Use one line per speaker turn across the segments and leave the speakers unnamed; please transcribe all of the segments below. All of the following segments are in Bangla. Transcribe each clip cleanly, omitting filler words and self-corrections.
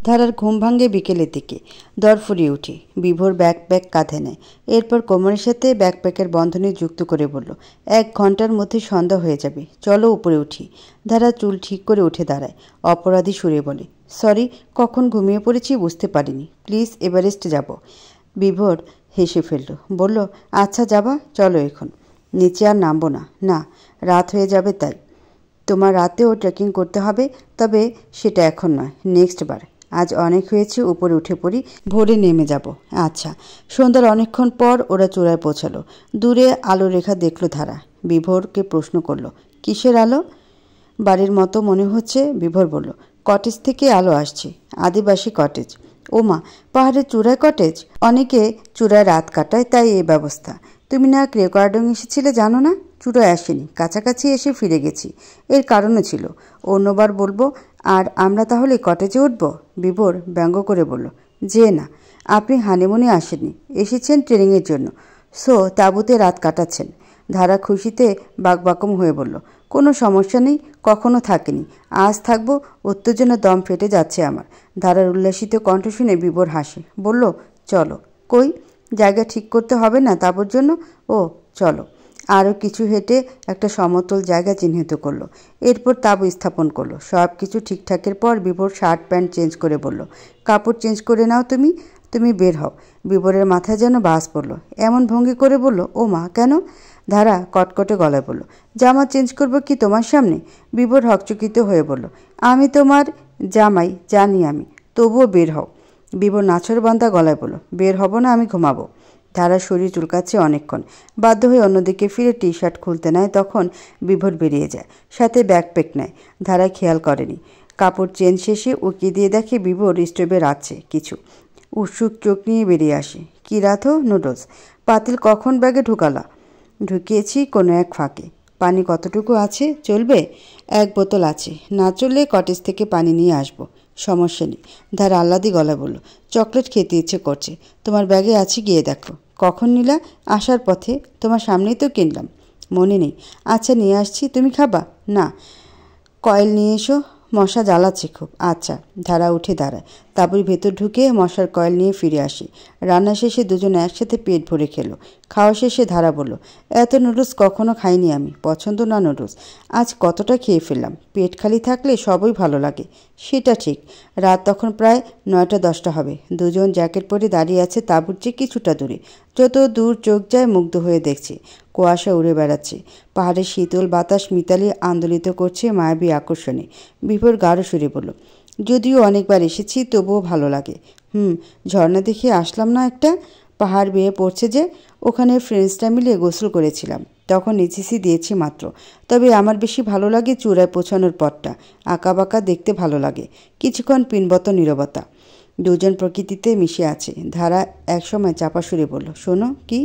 ধারার ঘুম ভাঙে বিকেলের দিকে। দর ফুরিয়ে উঠে বিভোর ব্যাকপ্যাক কাঁধে নেয়। এরপর কোমরের সাথে ব্যাকপ্যাকের বন্ধনে যুক্ত করে বলল, 1 ঘন্টার মধ্যে সন্ধ্যা হয়ে যাবে, চলো উপরে উঠি। ধারা চুল ঠিক করে উঠে দাঁড়ায়, অপরাধী সুরে বলে, সরি, কখন ঘুমিয়ে পড়েছি বুঝতে পারিনি, প্লিজ এভারেস্ট যাব। বিভোর হেসে ফেলল, বলল, আচ্ছা যাবা, চলো এখন। নিচে আর নামবো না। না, রাত হয়ে যাবে তাই। তোমার রাতেও ট্রেকিং করতে হবে, তবে সেটা এখন নয়, নেক্সট বার। আজ অনেক হয়েছে, উপরে উঠে পড়ি, ভোরে নেমে যাব। আচ্ছা। সন্ধ্যার অনেকক্ষণ পর ওরা চূড়ায় পৌঁছালো। দূরে আলো রেখা দেখল ধারা। বিভোরকে প্রশ্ন করল, কিসের আলো? বাড়ির মতো মনে হচ্ছে, বিভোর বলল। কটেজ থেকে আলো আসছে, আদিবাসী কটেজ। ওমা, পাহাড়ের চূড়ায় কটেজ? অনেকে চূড়ায় রাত কাটায়, তাই এই ব্যবস্থা। তুমি না ক্রেকোয়ার্ডিং এসেছিলে, জানো না? চূড়ায় আসেনি, কাছাকাছি এসে ফিরে গেছি। এর কারণও ছিল, অন্যবার বলবো। আর আমরা তাহলে কটেজে উঠব? বিভোর ব্যঙ্গ করে বলল, যে না, আপনি হানিমুনে আসেননি, এসেছেন ট্রেনিংয়ের জন্য। সো তাঁবুতে রাত কাটাচ্ছেন। ধারা খুশিতে বাকবাকম হয়ে বলল, কোনো সমস্যা নেই, কখনো থাকেনি, আজ থাকবো। উত্তেজনা দম ফেটে যাচ্ছে আমার। ধারার উল্লাসিত কণ্ঠ শুনে বিভোর হাসে, বলল, চলো। কই, জায়গা ঠিক করতে হবে না তাঁবুর জন্য? ও, চলো। আরও কিছু হেঁটে একটা সমতল জায়গা চিহ্নিত করলো। এরপর তাঁবু স্থাপন করলো। সব কিছু ঠিকঠাকের পর বিভোর শার্ট প্যান্ট চেঞ্জ করে বলল, কাপড় চেঞ্জ করে নাও তুমি, তুমি বের হও। বিভোরের মাথায় যেন বাস পড়ল, এমন ভঙ্গি করে বলল, ও মা, কেন? ধারা কটকটে গলায় বলল, জামা চেঞ্জ করবো কি তোমার সামনে? বিভোর হকচকিত হয়ে বলল, আমি তোমার জামাই, জানি আমি, তবুও বের হও। বিভোর নাছরবান্ধা গলায় বলল, বের হব না, আমি ঘুমাবো। ধারার শরীর চুলকাচ্ছে অনেকক্ষণ। বাধ্য হয়ে অন্যদিকে ফিরে টি শার্ট খুলতে নেয়, তখন বিভোর বেরিয়ে যায়, সাথে ব্যাকপ্যাক নেয়। ধারা খেয়াল করেনি। কাপড় চেঞ্জ শেষে উকি দিয়ে দেখে বিভোর স্টোভে রাখছে কিছু। উৎসুক চোখ নিয়ে বেরিয়ে আসে, কি রাধো? নুডলস। পাতিল কখন ব্যাগে ঢুকালা? ঢুকিয়েছি কোনো এক ফাঁকে। পানি কতটুকু আছে? চলবে? 1 বোতল আছে, না চললে কটেজ থেকে পানি নিয়ে আসবো। সমস্যা নেই। ধারা আহ্লাদি গলা বলল, চকলেট খেতে ইচ্ছে করছে, তোমার ব্যাগে আছে, গিয়ে দেখো। কখন নিলা? আসার পথে, তোমার সামনেই তো কিনলাম। মনে নেই? আচ্ছা নিয়ে আসছি, তুমি খাবা? না। কয়েল নিয়ে এসো, মশা জ্বালাচ্ছে খুব। আচ্ছা। ধারা উঠে দাঁড়ায়, তাঁবুর ভেতর ঢুকে মশার কয়েল নিয়ে ফিরে আসে। রান্না শেষে দুজনে একসাথে পেট ভরে খেলো। খাওয়া শেষে ধারা বলল, এত নুডলস কখনো খাইনি আমি, পছন্দ না নুডলস। আজ কতটা খেয়ে ফেললাম। পেট খালি থাকলে সবই ভালো লাগে। সেটা ঠিক। রাত তখন প্রায় 9টা-10টা হবে। দুজন জ্যাকেট পরে দাঁড়িয়ে আছে তাঁবুর চেয়ে কিছুটা দূরে। যত দূর চোখ যায় মুগ্ধ হয়ে দেখছে। কুয়াশা উড়ে বেড়াচ্ছে, পাহাড়ের শীতল বাতাস মিতালি আন্দোলিত করছে মায়াবী আকর্ষণে। বিভোর গাঢ় সুরে বলল, যদিও অনেকবার এসেছি, তবুও ভালো লাগে। ঝর্ণা দেখে আসলাম না একটা? পাহাড় বেয়ে পড়ছে যে, ওখানে ফ্রেন্ডসরা মিলে গোসল করেছিলাম, তখন এসিসি দিয়েছি মাত্র। তবে আমার বেশি ভালো লাগে চূড়ায় পৌঁছানোর পথটা, আঁকাবাঁকা দেখতে ভালো লাগে। কিছুক্ষণ পিনবত নীরবতা। দুজন প্রকৃতিতে মিশে আছে। ধারা একসময় চাপা সুরে বলল, শোনো। কি?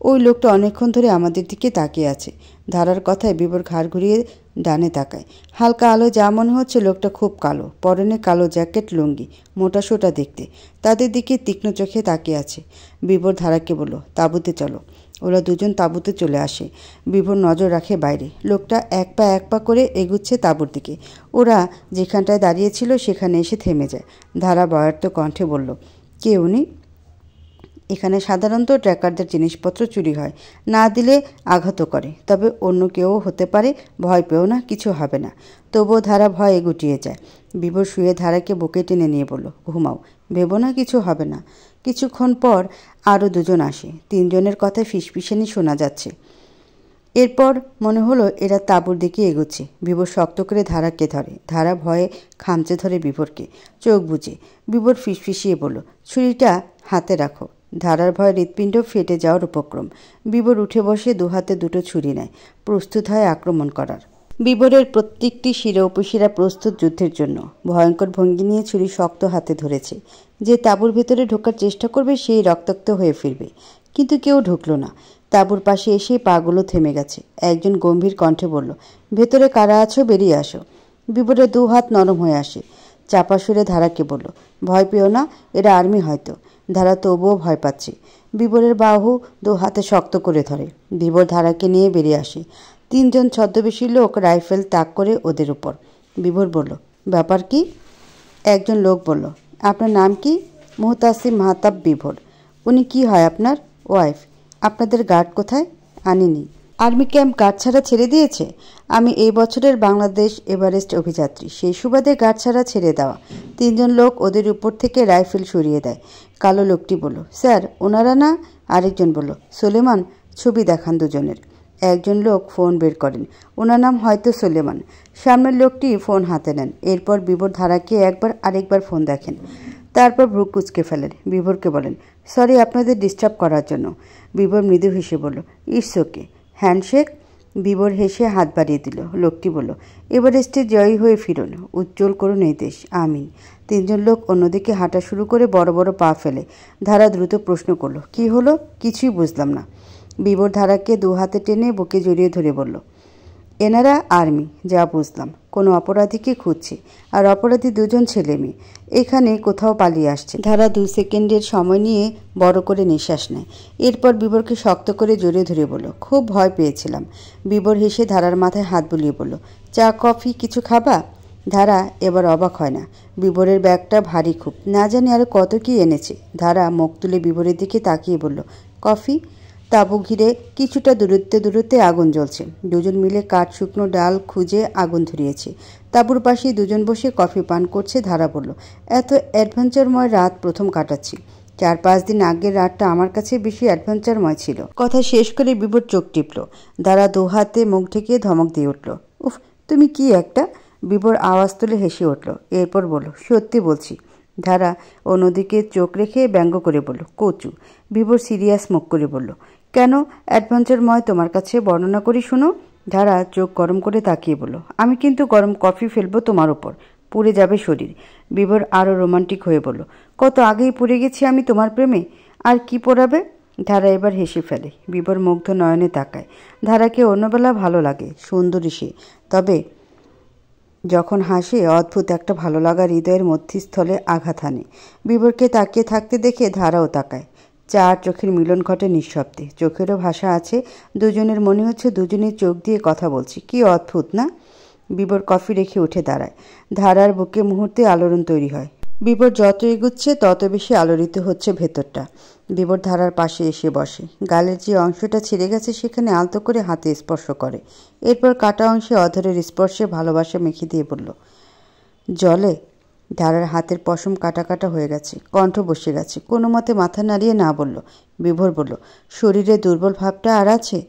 ওই লোকটা অনেকক্ষণ ধরে আমাদের দিকে তাকিয়ে আছে। ধারার কথায় বিভোর ঘাড় ঘুরিয়ে ডানে তাকায়। হালকা আলো যা মনে হচ্ছে লোকটা খুব কালো, পরনে কালো জ্যাকেট, লুঙ্গি, মোটাসোটা দেখতে। তাদের দিকে তীক্ষ্ণ চোখে তাকিয়ে আছে। বিভোর ধারাকে বলল, তাঁবুতে চলো। ওরা দুজন তাঁবুতে চলে আসে। বিভোর নজর রাখে বাইরে। লোকটা এক পা করে এগুচ্ছে তাঁবুর দিকে। ওরা যেখানটায় দাঁড়িয়েছিল সেখানে এসে থেমে যায়। ধারা বয়ার্ত কণ্ঠে বলল, কে উনি? এখানে সাধারণত ট্র্যাকারদের জিনিসপত্র চুরি হয়, না দিলে আঘাতও করে। তবে অন্য কেউ হতে পারে, ভয় পেও না, কিছু হবে না। তবুও ধারা ভয়ে গুটিয়ে যায়। বিভোর শুয়ে ধারাকে বুকে টেনে নিয়ে বলল, ঘুমাও, ভেবো না, কিছু হবে না। কিছুক্ষণ পর আরও দুজন আসে। 3 জনের কথায় ফিসফিসানি শোনা যাচ্ছে। এরপর মনে হলো এরা তাঁবুর দিকে এগোচ্ছে। বিভোর শক্ত করে ধারাকে ধরে। ধারা ভয়ে খামচে ধরে বিভোরকে, চোখ বুজে। বিভোর ফিসফিসিয়ে বলল, ছুরিটা হাতে রাখো। ধারার ভয়ে হৃৎপিণ্ড ফেটে যাওয়ার উপক্রম। বিভোর উঠে বসে 2 হাতে 2টো ছুরি নেয়, প্রস্তুত হয় আক্রমণ করার। বিভোরের প্রত্যেকটি শিরা উপশিরা প্রস্তুত যুদ্ধের জন্য। ভয়ঙ্কর ভঙ্গি নিয়ে ছুরি শক্ত হাতে ধরেছে। যে তাঁবুর ভেতরে ঢোকার চেষ্টা করবে সেই রক্তাক্ত হয়ে ফিরবে। কিন্তু কেউ ঢুকল না। তাঁবুর পাশে এসে পাগুলো থেমে গেছে। একজন গম্ভীর কণ্ঠে বলল, ভেতরে কারা আছো, বেরিয়ে আসো। বিভোরের 2 হাত নরম হয়ে আসে। চাপা সুরে ধারাকে বলল, ভয় পেও না, এরা আর্মি হয়তো। ধারা তবুও ভয় পাচ্ছে। বিভোরের বাহু 2 হাতে শক্ত করে ধরে। বিভোর ধারাকে নিয়ে বেরিয়ে আসে। 3 জন ছদ্মবেশী লোক রাইফেল তাক করে ওদের উপর। বিভোর বলল, ব্যাপার কি? একজন লোক বলল, আপনার নাম কি? মুহতাসিম মাহতাব বিভোর। উনি কি হয় আপনার? ওয়াইফ। আপনাদের গার্ড কোথায়? আনিনি। আর্মি ক্যাম্প গার্ড ছাড়া ছেড়ে দিয়েছে? আমি এই বছরের বাংলাদেশ এভারেস্ট অভিযাত্রী, সেই সুবাদে গার্ড ছাড়া ছেড়ে দেওয়া। 3 জন লোক ওদের উপর থেকে রাইফেল সরিয়ে দেয়। কালো লোকটি বলল, স্যার ওনারা না? আরেকজন বলল, সুলেমান। ছবি দেখান দুজনের। একজন লোক ফোন বের করেন। ওনার নাম হয়তো সুলেমান। সামনের লোকটি ফোন হাতে নেন। এরপর বিভোর ধারাকে একবার আরেকবার ফোন দেখেন। তারপর ভ্রু কুঁচকে ফেলেন। বিভোরকে বলেন, সরি আপনাদের ডিস্টার্ব করার জন্য। বিভোর মৃদু হেসে বলল, ইটস ওকে। হ্যান্ডশেক? বিভোর হেসে হাত বাড়িয়ে দিল। লোকটি বলল, এভারেস্টে জয়ী হয়ে ফিরুন, উজ্জ্বল করুন এই দেশ, আমিন। 3 জন লোক অন্যদিকে হাঁটা শুরু করে বড় বড় পা ফেলে। ধারা দ্রুত প্রশ্ন করল, কি হলো? কিছুই বুঝলাম না। বিভোর ধারাকে 2 হাতে টেনে বুকে জড়িয়ে ধরে বলল, এনারা আর্মি, যা বুঝলাম। কোনো অপরাধীকে খুঁজছে, আর অপরাধী 2 জন ছেলে মেয়ে। এখানে কোথাও পালিয়ে আসছে। ধারা 2 সেকেন্ডের সময় নিয়ে বড় করে নিঃশ্বাস নেয়। এরপর বিভোরকে শক্ত করে জড়িয়ে ধরে বলল, খুব ভয় পেয়েছিলাম। বিভোর হেসে ধারার মাথায় হাত বুলিয়ে বলল, চা কফি কিছু খাবা? ধারা এবার অবাক হয় না। বিভোরের ব্যাগটা ভারী খুব, না জানি আরো কত কি এনেছে। ধারা মুখ তুলে বিভোরের দিকে তাকিয়ে বলল, কফি? তাঁবু ঘিরে কিছুটা দূরত্বে আগুন জ্বলছে। 2 জন মিলে কাঠ শুকনো ডাল খুঁজে আগুন ধরিয়েছে। তাঁবুর পাশেই 2 জন বসে কফি পান করছে। ধারা বলল, এত অ্যাডভেঞ্চারময় রাত প্রথম কাটাচ্ছি। 4-5 দিন আগের রাতটা আমার কাছে বেশি অ্যাডভেঞ্চারময় ছিল। কথা শেষ করে বিভোর চোখ টিপল। ধারা 2 হাতে মুখ ঢেকে ধমক দিয়ে উঠল, উফ, তুমি কি একটা! বিভোর আওয়াজ তুলে হেসে উঠল। এরপর বলল, সত্যি বলছি। ধারা অন্যদিকে চোখ রেখে ব্যঙ্গ করে বলল, কচু। বিভোর সিরিয়াস মুখ করে বলল, কেন অ্যাডভেঞ্চারময় তোমার কাছে? বর্ণনা করি শুনো। ধারা চোখ গরম করে তাকিয়ে বলল, আমি কিন্তু গরম কফি ফেলবো তোমার ওপর, পুড়ে যাবে শরীর। বিভোর আরও রোমান্টিক হয়ে বলল, কত আগেই পুড়ে গেছি আমি তোমার প্রেমে, আর কি পোড়াবে? ধারা এবার হেসে ফেলে। বিভোর মুগ্ধ নয়নে তাকায়। ধারাকে অন্যবেলা ভালো লাগে, সুন্দরী সে, তবে যখন হাসে অদ্ভুত একটা ভালো লাগা হৃদয়ের মধ্যস্থলে আঘাত হানে। বিভোরকে তাকিয়ে থাকতে দেখে ধারাও তাকায়। 4 চোখের মিলন ঘটে নিঃশব্দে। চোখেরও ভাষা আছে। দুজনের মনে হচ্ছে দুজনের চোখ দিয়ে কথা বলছি। কি অদ্ভুত না? বিভোর কফি রেখে উঠে দাঁড়ায়। ধারার বুকে মুহূর্তে আলোড়ন তৈরি হয়। বিভোর যত এগুচ্ছে তত বেশি আলোড়িত হচ্ছে ভেতরটা। বিভোর ধারার পাশে এসে বসে। গালের যে অংশটা ছিঁড়ে গেছে সেখানে আলতো করে হাতে স্পর্শ করে। এরপর কাটা অংশে অধরের স্পর্শে ভালোবাসা মেখে দিয়ে বলল, জলে? ধারার হাতের পশম কাটা কাটা হয়ে গেছে, কণ্ঠ বসে গেছে। কোনো মতে মাথা নাড়িয়ে না বলল। বিভোর বলল, শরীরে দুর্বল ভাবটা আর আছে?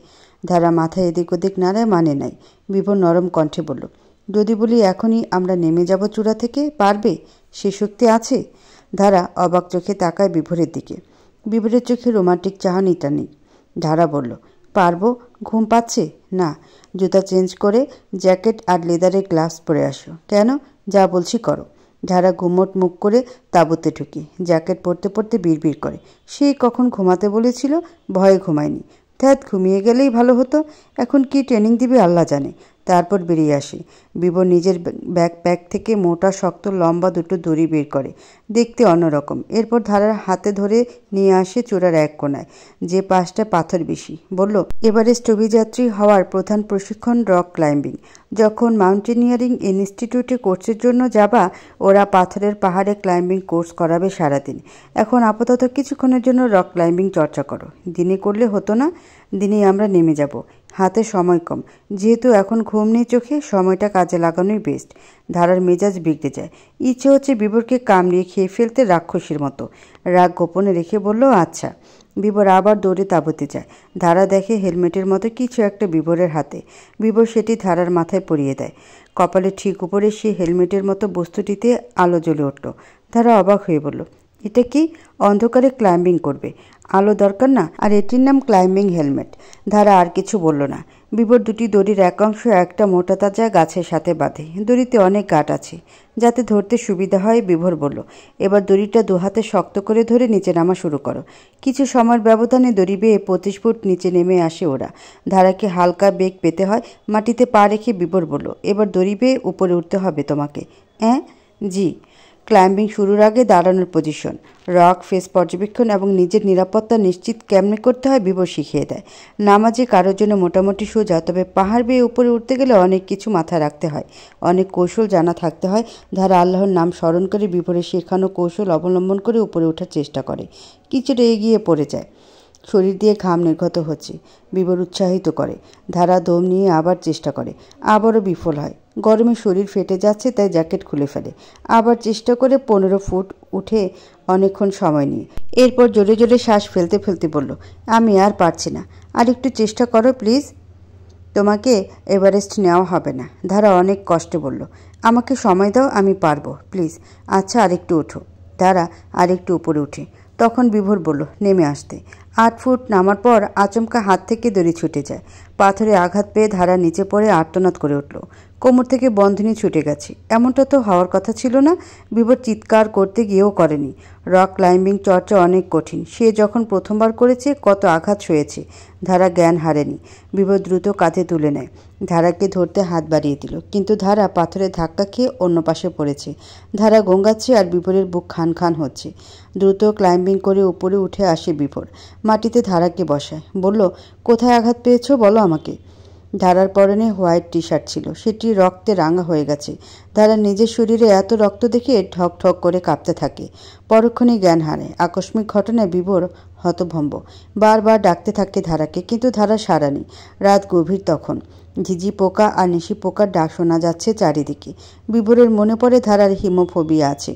ধারা মাথা এদিক ওদিক নাড়ায়, মানে নাই। বিভোর নরম কণ্ঠে বলল, যদি বলি এখনই আমরা নেমে যাব চূড়া থেকে, পারবে? সে শক্তি আছে? ধারা অবাক চোখে তাকায় বিভোরের দিকে। বিভোরের চোখে রোমান্টিক চাহনিটা নেই। ধারা বলল, পারবো। ঘুম পাচ্ছে? না। জুতা চেঞ্জ করে জ্যাকেট আর লেদারের গ্লাভস পরে আসো। কেন? যা বলছি করো। ধারা গুমোট মুখ করে তাঁবুতে ঢুকে। জ্যাকেট পরতে পরতে বিড়বিড় করে, সেই কখন ঘুমাতে বলেছিল, ভয়ে ঘুমায়নি। ধ্যাত, ঘুমিয়ে গেলেই ভালো হতো। এখন কি ট্রেনিং দিবে আল্লাহ জানে। তারপর বেরিয়ে আসে। বিভোর নিজের ব্যাকপ্যাক থেকে মোটা শক্ত লম্বা 2টো দড়ি বের করে, দেখতে অন্যরকম। এরপর ধারার হাতে ধরে নিয়ে আসে চূড়ার এক কোণায়, যে পাশটা পাথর বেশি। বলল, এভারেস্ট অভিযাত্রী হওয়ার প্রধান প্রশিক্ষণ রক ক্লাইম্বিং। যখন মাউন্টেনিয়ারিং ইনস্টিটিউটে কোর্সের জন্য যাবা, ওরা পাথরের পাহাড়ে ক্লাইম্বিং কোর্স করাবে সারাদিন। এখন আপাতত কিছুক্ষণের জন্য রক ক্লাইম্বিং চর্চা করো। দিনে করলে হতো না? দিনেই আমরা নেমে যাব। হাতে সময় কম, যেহেতু এখন ঘুম নেই চোখে, সময়টা কাজে লাগানোই বেস্ট। ধারার মেজাজ বিগড়ে যায়। ইচ্ছে হচ্ছে বিভোরকে কামড়িয়ে খেয়ে ফেলতে, রাক্ষসীর মতো। রাগ গোপনে রেখে বলল, আচ্ছা। বিভোর আবার দৌড়ে তাঁবুতে যায়। ধারা দেখে হেলমেটের মতো কিছু একটা বিভোরের হাতে। বিভোর সেটি ধারার মাথায় পরিয়ে দেয়। কপালের ঠিক উপরে সেই হেলমেটের মতো বস্তুটিতে আলো জ্বলে উঠল। ধারা অবাক হয়ে বলল, এটা কি? অন্ধকারে ক্লাইম্বিং করবে, আলো দরকার না? আর এটির নাম ক্লাইম্বিং হেলমেট। ধারা আর কিছু বলল না। বিভোর 2টি দড়ির এক অংশ একটা মোটা তাজা গাছের সাথে বাঁধে। দড়িতে অনেক গাঁট আছে, যাতে ধরতে সুবিধা হয়। বিভোর বলল, এবার দড়িটা 2 হাতে শক্ত করে ধরে নিচে নামা শুরু করো। কিছু সময়ের ব্যবধানে দড়ি বেয়ে 25 ফুট নিচে নেমে আসে ওরা। ধারাকে হালকা বেগ পেতে হয়। মাটিতে পা রেখে বিভোর বলল, এবার দড়ি বেয়ে উপরে উঠতে হবে তোমাকে। হ্যাঁ? জি। ক্লাইম্বিং শুরুর আগে দাঁড়ানোর পজিশন, রক ফেস পর্যবেক্ষণ এবং নিজের নিরাপত্তা নিশ্চিত কেমনে করতে হয় বিভোর শিখিয়ে দেয়। নামাজে কারোর জন্য মোটামুটি সোজা, তবে পাহাড় বেয়ে উপরে উঠতে গেলে অনেক কিছু মাথায় রাখতে হয়, অনেক কৌশল জানা থাকতে হয়। ধারা আল্লাহর নাম স্মরণ করে বিভোরের শেখানো কৌশল অবলম্বন করে উপরে ওঠার চেষ্টা করে, কিছুটা এগিয়ে পড়ে যায়। শরীর দিয়ে ঘাম নির্গত হচ্ছে, বিভোর উৎসাহিত করে। ধারা দম নিয়ে আবার চেষ্টা করে, আবারও বিফল হয়। গরমে শরীর ফেটে যাচ্ছে, তাই জ্যাকেট খুলে ফেলে। আবার চেষ্টা করে 15 ফুট উঠে অনেকক্ষণ সময় নিয়ে এরপর জোরে জোরে শ্বাস ফেলতে ফেলতে বলল, আমি আর পারছি না, আর একটু চেষ্টা করো প্লিজ। তোমাকে এভারেস্ট নেওয়া হবে না, ধারা অনেক কষ্টে বলল। আমাকে সময় দাও, আমি পারবো, প্লিজ। আচ্ছা, আরেকটু ওঠো। ধারা আরেকটু উপরে উঠে। তখন বিভোর বলল নেমে আসতে। 8 ফুট নামার পর আচমকা হাত থেকে দড়ি ছুটে যায়। পাথরে আঘাত পেয়ে ধারা নিচে পড়ে আর্তনাদ করে উঠল। কোমর থেকে বন্ধনী ছুটে গেছে। এমনটা তো হওয়ার কথা ছিল না। বিভোর চিৎকার করতে গিয়েও করেনি। রক ক্লাইম্বিং চর্চা অনেক কঠিন। সে যখন প্রথমবার করেছে কত আঘাত সয়েছে। ধারা জ্ঞান হারেনি। বিভোর দ্রুত কাঁধে তুলে নেয়, ধারাকে ধরতে হাত বাড়িয়ে দিল, কিন্তু ধারা পাথরে ধাক্কা খেয়ে অন্য পাশে পড়েছে। ধারা গঙ্গাচ্ছে আর বিভোরের বুক খান খান হচ্ছে। দ্রুত ক্লাইম্বিং করে উপরে উঠে আসে বিভোর, মাটিতে ধারাকে বসায়, বলল, কোথায় আঘাত পেয়েছো বলো আমাকে। ধারার পরনে হোয়াইট টি শার্ট ছিল, সেটি রক্তে রাঙা হয়ে গেছে। ধারা নিজের শরীরে এত রক্ত দেখে ঠক ঠক করে কাঁপতে থাকে। পরক্ষণেই জ্ঞান হারায়। আকস্মিক ঘটনায় বিভোর হতভম্ব, বারবার ডাকতে থাকে ধারাকে, কিন্তু ধারা সাড়া নেই। রাত গভীর তখন, ঝিঝি পোকা আর নিশি পোকার ডাক শোনা যাচ্ছে চারিদিকে। বিভোরের মনে পড়ে ধারার হিমোফোবিয়া আছে,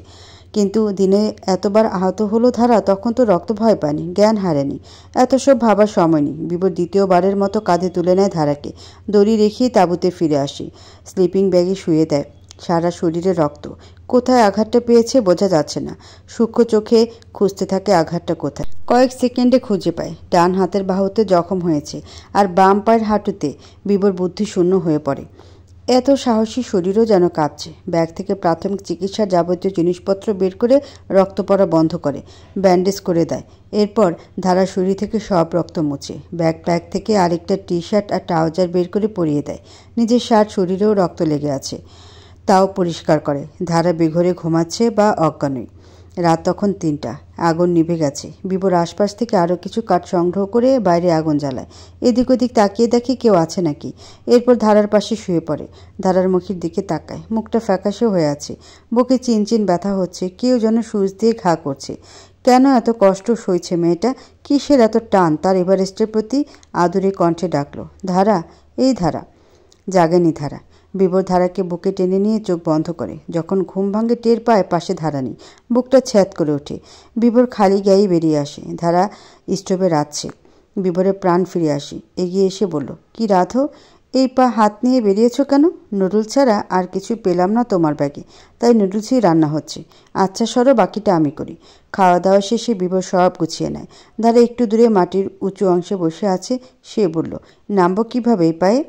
কিন্তু দিনে এতবার আহত হলো ধারা, তখন তো রক্ত ভয় পায়নি, জ্ঞান হারেনি। এত সব ভাবার সময় নেই। বিভোর দ্বিতীয়বারের মতো কাঁধে তুলে নেয় ধারাকে, দড়ি রেখেই তাঁবুতে ফিরে আসে। স্লিপিং ব্যাগে শুয়ে দেয়। সারা শরীরে রক্ত। কোথায় আঘাতটা পেয়েছে বোঝা যাচ্ছে না। সূক্ষ্ম চোখে খুঁজতে থাকে আঘাতটা কোথায়। কয়েক সেকেন্ডে খুঁজে পায়, ডান হাতের বাহুতে জখম হয়েছে, আর বাম পায়ের হাঁটুতে। বিভোর বুদ্ধি শূন্য হয়ে পড়ে। এত সাহসী শরীরও যেন কাঁপছে। ব্যাগ থেকে প্রাথমিক চিকিৎসার যাবতীয় জিনিসপত্র বের করে রক্ত পড়া বন্ধ করে ব্যান্ডেজ করে দেয়। এরপর ধারা শরীর থেকে সব রক্ত মুছে ব্যাগ থেকে আরেকটা টি শার্ট আর ট্রাউজার বের করে পরিয়ে দেয়। নিজের শার্ট শরীরেও রক্ত লেগে আছে, তাও পরিষ্কার করে। ধারা বেঘরে ঘুমাচ্ছে বা অজ্ঞানই। রাত তখন 3টা, আগুন নিভে গেছে। বিভোর আশপাশ থেকে আরও কিছু কাঠ সংগ্রহ করে বাইরে আগুন জ্বালায়। এদিক ওদিক তাকিয়ে দেখে কেউ আছে নাকি। এরপর ধারার পাশে শুয়ে পড়ে। ধারার মুখের দিকে তাকায়, মুখটা ফ্যাকাশে হয়ে আছে, বুকে চিনচিন ব্যথা হচ্ছে, কেউ যেন সুচ দিয়ে ঘা করছে। কেন এত কষ্ট সইছে মেয়েটা? কিসের এত টান তার এভারেস্টের প্রতি? আদুরে কণ্ঠে ডাকলো, ধারা, এই ধারা। জাগেনি ধারা। বিভোর ধারাকে বুকে টেনে নিয়ে চোখ বন্ধ করে। যখন ঘুম ভাঙে টের পায় পাশে ধারা নেই। বুকটা ছ্যাদ করে ওঠে। বিভোর খালি গায়েই বেরিয়ে আসে। ধারা স্টোভে রাঁধছে। বিভোরের প্রাণ ফিরে আসে। এগিয়ে এসে বলল, কি রাধো, এই পা হাত নিয়ে বেরিয়েছ কেন? নুডলস ছাড়া আর কিছু পেলাম না তোমার ব্যাগে, তাই নুডলসই রান্না হচ্ছে। আচ্ছা সরো, বাকিটা আমি করি। খাওয়া দাওয়া শেষে বিভোর সব গুছিয়ে নেয়। ধারা একটু দূরে মাটির উঁচু অংশে বসে আছে। সে বলল, নামবো কীভাবে এই পায়ে?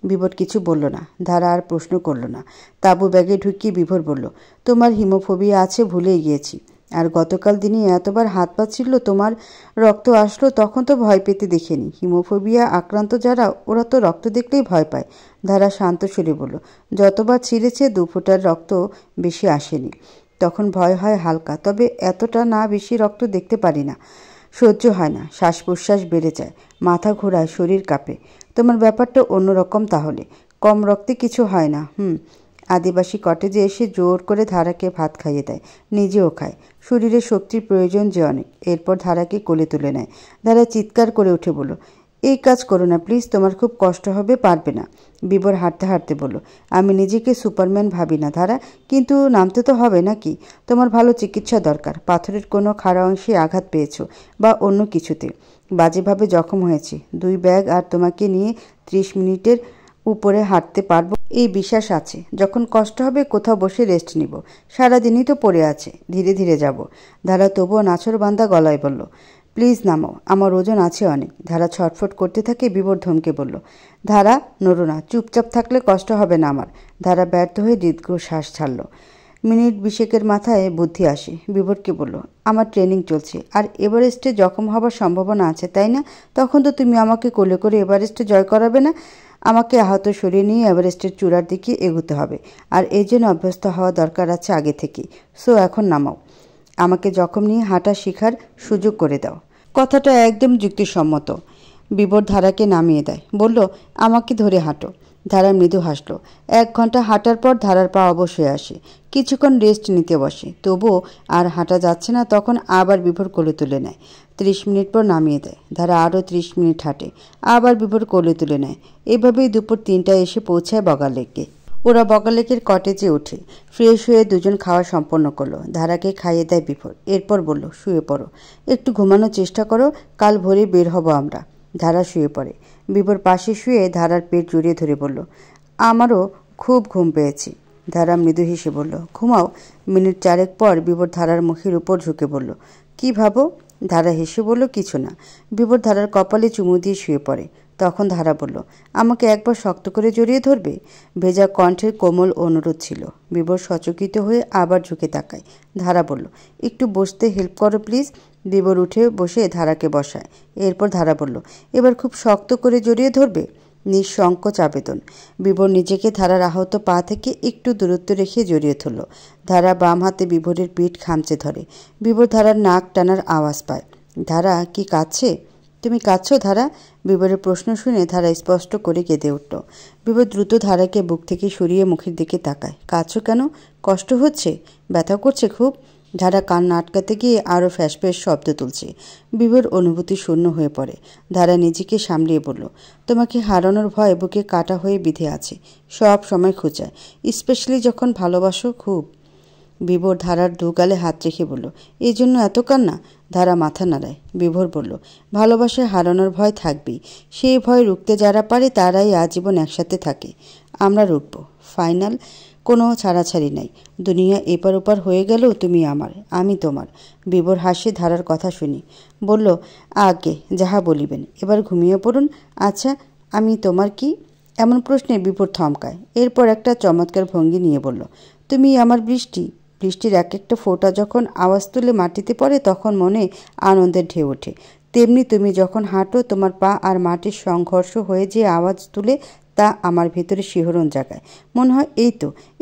বিভোর কিছু বলল না। ধারা আর প্রশ্ন করল না। তাঁবু ব্যাগে ঢুকিয়ে বিভোর বলল, তোমার হিমোফোবিয়া আছে ভুলেই গিয়েছি। আর গতকাল দিনে এতবার হাত পা ছিল, তোমার রক্ত আসলো তখন তো ভয় পেতে দেখেনি। হিমোফোবিয়া আক্রান্ত যারা, ওরা তো রক্ত দেখলেই ভয় পায়। ধারা শান্ত সুরে বলল, যতবার ছিঁড়েছে 2 ফোঁটার রক্ত বেশি আসেনি। তখন ভয় হয় হালকা, তবে এতটা না, বেশি রক্ত দেখতে পারি না, সহ্য হয় না, শ্বাস প্রশ্বাস বেড়ে যায়, মাথা ঘোরায়, শরীর কাঁপে। তোমার ব্যাপারটা অন্যরকম তাহলে। কম রক্তে কিছু হয় না। আদিবাসী কটেজে এসে জোর করে ধারাকে ভাত খাইয়ে দেয়, নিজেও খায়। শরীরে শক্তির প্রয়োজন যে অনেক। এরপর ধারাকে কোলে তুলে নেয়। ধারা চিৎকার করে উঠে বলল, এই কাজ করো না প্লিজ, তোমার খুব কষ্ট হবে, পারবে না। বিভোর হাঁটতে হাঁটতে বলল, আমি নিজেকে সুপারম্যান ভাবি না ধারা, কিন্তু নামতে তো হবে নাকি? তোমার ভালো চিকিৎসা দরকার। পাথরের কোনো খাড়া অংশে আঘাত পেয়েছো বা অন্য কিছুতে বাজেভাবে জখম হয়েছে। 2 ব্যাগ আর তোমাকে নিয়ে 30 মিনিটের উপরে হাঁটতে পারবো এই বিশ্বাস আছে। যখন কষ্ট হবে কোথাও বসে রেস্ট নিব। সারাদিনই তো পড়ে আছে, ধীরে ধীরে যাব। ধারা তবুও নাছরবান্দা গলায় বলল, প্লিজ নামো, আমার ওজন আছে অনেক। ধারা ছটফট করতে থাকে। বিভোর ধমকে বলল, ধারা নড়ো না, চুপচাপ থাকলে কষ্ট হবে না আমার। ধারা ব্যর্থ হয়ে দীর্ঘ শ্বাস ছাড়ল। মিনিট 20 মাথায় বুদ্ধি আসে। বিভোরকে বলল, আমার ট্রেনিং চলছে, আর এভারেস্টে জখম হবার সম্ভাবনা আছে, তাই না? তখন তো তুমি আমাকে কোলে করে এভারেস্টে জয় করাবে না? আমাকে আহত শরীর নিয়ে এভারেস্টের চূড়ার দিকে এগোতে হবে, আর এই জন্য অভ্যস্ত হওয়া দরকার আছে আগে থেকেই। সো এখন নামাও, আমাকে জখম নিয়ে হাঁটা শেখার সুযোগ করে দাও। কথাটা একদম যুক্তিসম্মত। বিবর ধারাকে নামিয়ে দেয়, বলল, আমাকে ধরে হাঁটো। ধারা মৃদু হাসল। 1 ঘন্টা হাঁটার পর ধারার পা অবশ্যই আসে। কিছুক্ষণ রেস্ট নিতে বসে, তবুও আর হাঁটা যাচ্ছে না। তখন আবার বিভোর কোলে তুলে নেয়। 30 মিনিট পর নামিয়ে দেয়। ধারা আরও 30 মিনিট হাঁটে, আবার বিভোর কোলে তুলে নেয়। এভাবেই দুপুর 3টায় এসে পৌঁছায় বগালেকে। ওরা বগালেকের কটেজে ওঠে। ফ্রেশ হয়ে দুজন খাওয়া সম্পন্ন করলো। ধারাকে খাইয়ে দেয় বিভোর। এরপর বলল, শুয়ে পড়ো, একটু ঘুমানোর চেষ্টা করো, কাল ভোরে বের হব আমরা। ধারা শুয়ে পড়ে। বিভোর পাশে শুয়ে ধারার পেট জড়িয়ে ধরে বলল, আমারও খুব ঘুম পেয়েছি। ধারা মৃদু হেসে বলল, ঘুমাও। মিনিট 4 পর বিভোর ধারার মুখের উপর ঝুঁকে বলল, কি ভাবো? ধারা হেসে বলল, কিছু না। বিভোর ধারার কপালে চুমু দিয়ে শুয়ে পড়ে। তখন ধারা বলল, আমাকে একবার শক্ত করে জড়িয়ে ধরবে? ভেজা কণ্ঠের কোমল অনুরোধ ছিল। বিভোর সচকিত হয়ে আবার ঝুঁকে তাকায়। ধারা বলল, একটু বসতে হেল্প করো প্লিজ। বিভোর উঠে বসে ধারাকে বসায়। এরপর ধারা বলল, এবার খুব শক্ত করে জড়িয়ে ধরবে? নিঃসংকোচ আবেদন। বিভোর নিজেকে ধারার আহত পা থেকে একটু দূরত্ব রেখে জড়িয়ে ধরল। ধারা বাম হাতে বিভোরের পিঠ খামচে ধরে। বিভোর ধারার নাক টানার আওয়াজ পায়। ধারা কি কাঁদছে? তুমি কাঁদছো ধারা? বিভোরের প্রশ্ন শুনে ধারা স্পষ্ট করে কেঁদে উঠল। বিভোর দ্রুত ধারাকে বুক থেকে সরিয়ে মুখের দিকে তাকায়। কাঁদছো কেন? কষ্ট হচ্ছে? ব্যথা করছে খুব? ধারা কান্না আটকাতে গিয়ে আরও ফ্যাঁস শব্দ তুলছে। বিভোর অনুভূতি শূন্য হয়ে পড়ে। ধারা নিজেকে সামলিয়ে বলল, তোমাকে হারানোর ভয় বুকে কাটা হয়ে বিঁধে আছে, সব সময় খোঁচায়, স্পেশালি যখন ভালোবাসো খুব। বিভোর ধারার দুগালে হাত রেখে বলল, এই জন্য এত কান্না? ধারা মাথা নাড়ায়। বিভোর বলল, ভালোবাসায় হারানোর ভয় থাকবেই। সেই ভয় রুখতে যারা পারে তারাই আজীবন একসাথে থাকে। আমরা রুখব, ফাইনাল, কোনো ছাড়াছাড়ি নাই। দুনিয়া এপার ওপার হয়ে গেলেও তুমি আমার, আমি তোমার। বিভোর হাসি ধারার কথা শুনি। বলল, আগে যাহা বলিবেন, এবার ঘুমিয়ে পড়ুন। আচ্ছা, আমি তোমার কি? এমন প্রশ্নে বিভোর থমকায়। এরপর একটা চমৎকার ভঙ্গি নিয়ে বলল, তুমি আমার বৃষ্টি। বৃষ্টির এক একটা ফোঁটা যখন আওয়াজ তুলে মাটিতে পড়ে তখন মনে আনন্দের ঢেউ ওঠে। তেমনি তুমি যখন হাঁটো, তোমার পা আর মাটির সংঘর্ষ হয়ে যে আওয়াজ তুলে, তা আমার ভেতরে শিহরণ জাগায়। মনে হয়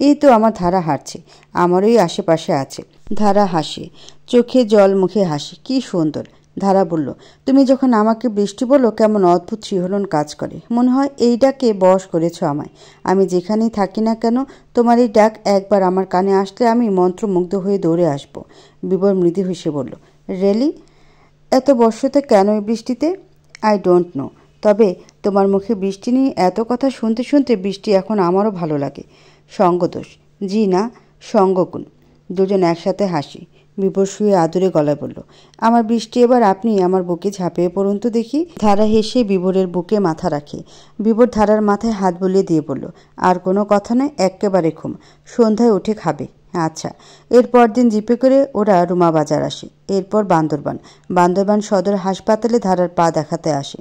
এই তো আমার ধারা হাঁটছে, আমারই আশেপাশে আছে। ধারা হাসে, চোখে জল, মুখে হাসি। কি সুন্দর। ধারা বলল, তুমি যখন আমাকে বৃষ্টি বলো, কেমন অদ্ভুত শিহরণ কাজ করে। মনে হয় এই ডাকে বশ করেছ আমায়। আমি যেখানেই থাকি না কেন, তোমার এই ডাক একবার আমার কানে আসলে আমি মন্ত্রমুগ্ধ হয়ে দৌড়ে আসব। বিভোর মৃদু হেসে বলল, রিয়েলি? এত বর্ষতে কেন এই বৃষ্টিতে? I don't know. তবে তোমার মুখে বৃষ্টি নিয়ে এত কথা শুনতে শুনতে বৃষ্টি এখন আমারও ভালো লাগে। সঙ্গদোষ? জি না, সঙ্গগুণ। দুজন একসাথে হাসি। বিভোর শুয়ে আদুরে গলায় বলল, আমার বৃষ্টি, এবার আপনি আমার বুকে ঝাঁপিয়ে পড়ুন তো দেখি। ধারা হেসে বিভোরের বুকে মাথা রাখে। বিভোর ধারার মাথায় হাত বুলিয়ে দিয়ে বলল, আর কোনো কথা নয়, একেবারে ঘুম। সন্ধ্যায় উঠে খাবে। আচ্ছা। এরপর দিন জিপে করে ওরা রুমা বাজার আসে। এরপর বান্দরবান সদর হাসপাতালে ধারার পা দেখাতে আসে।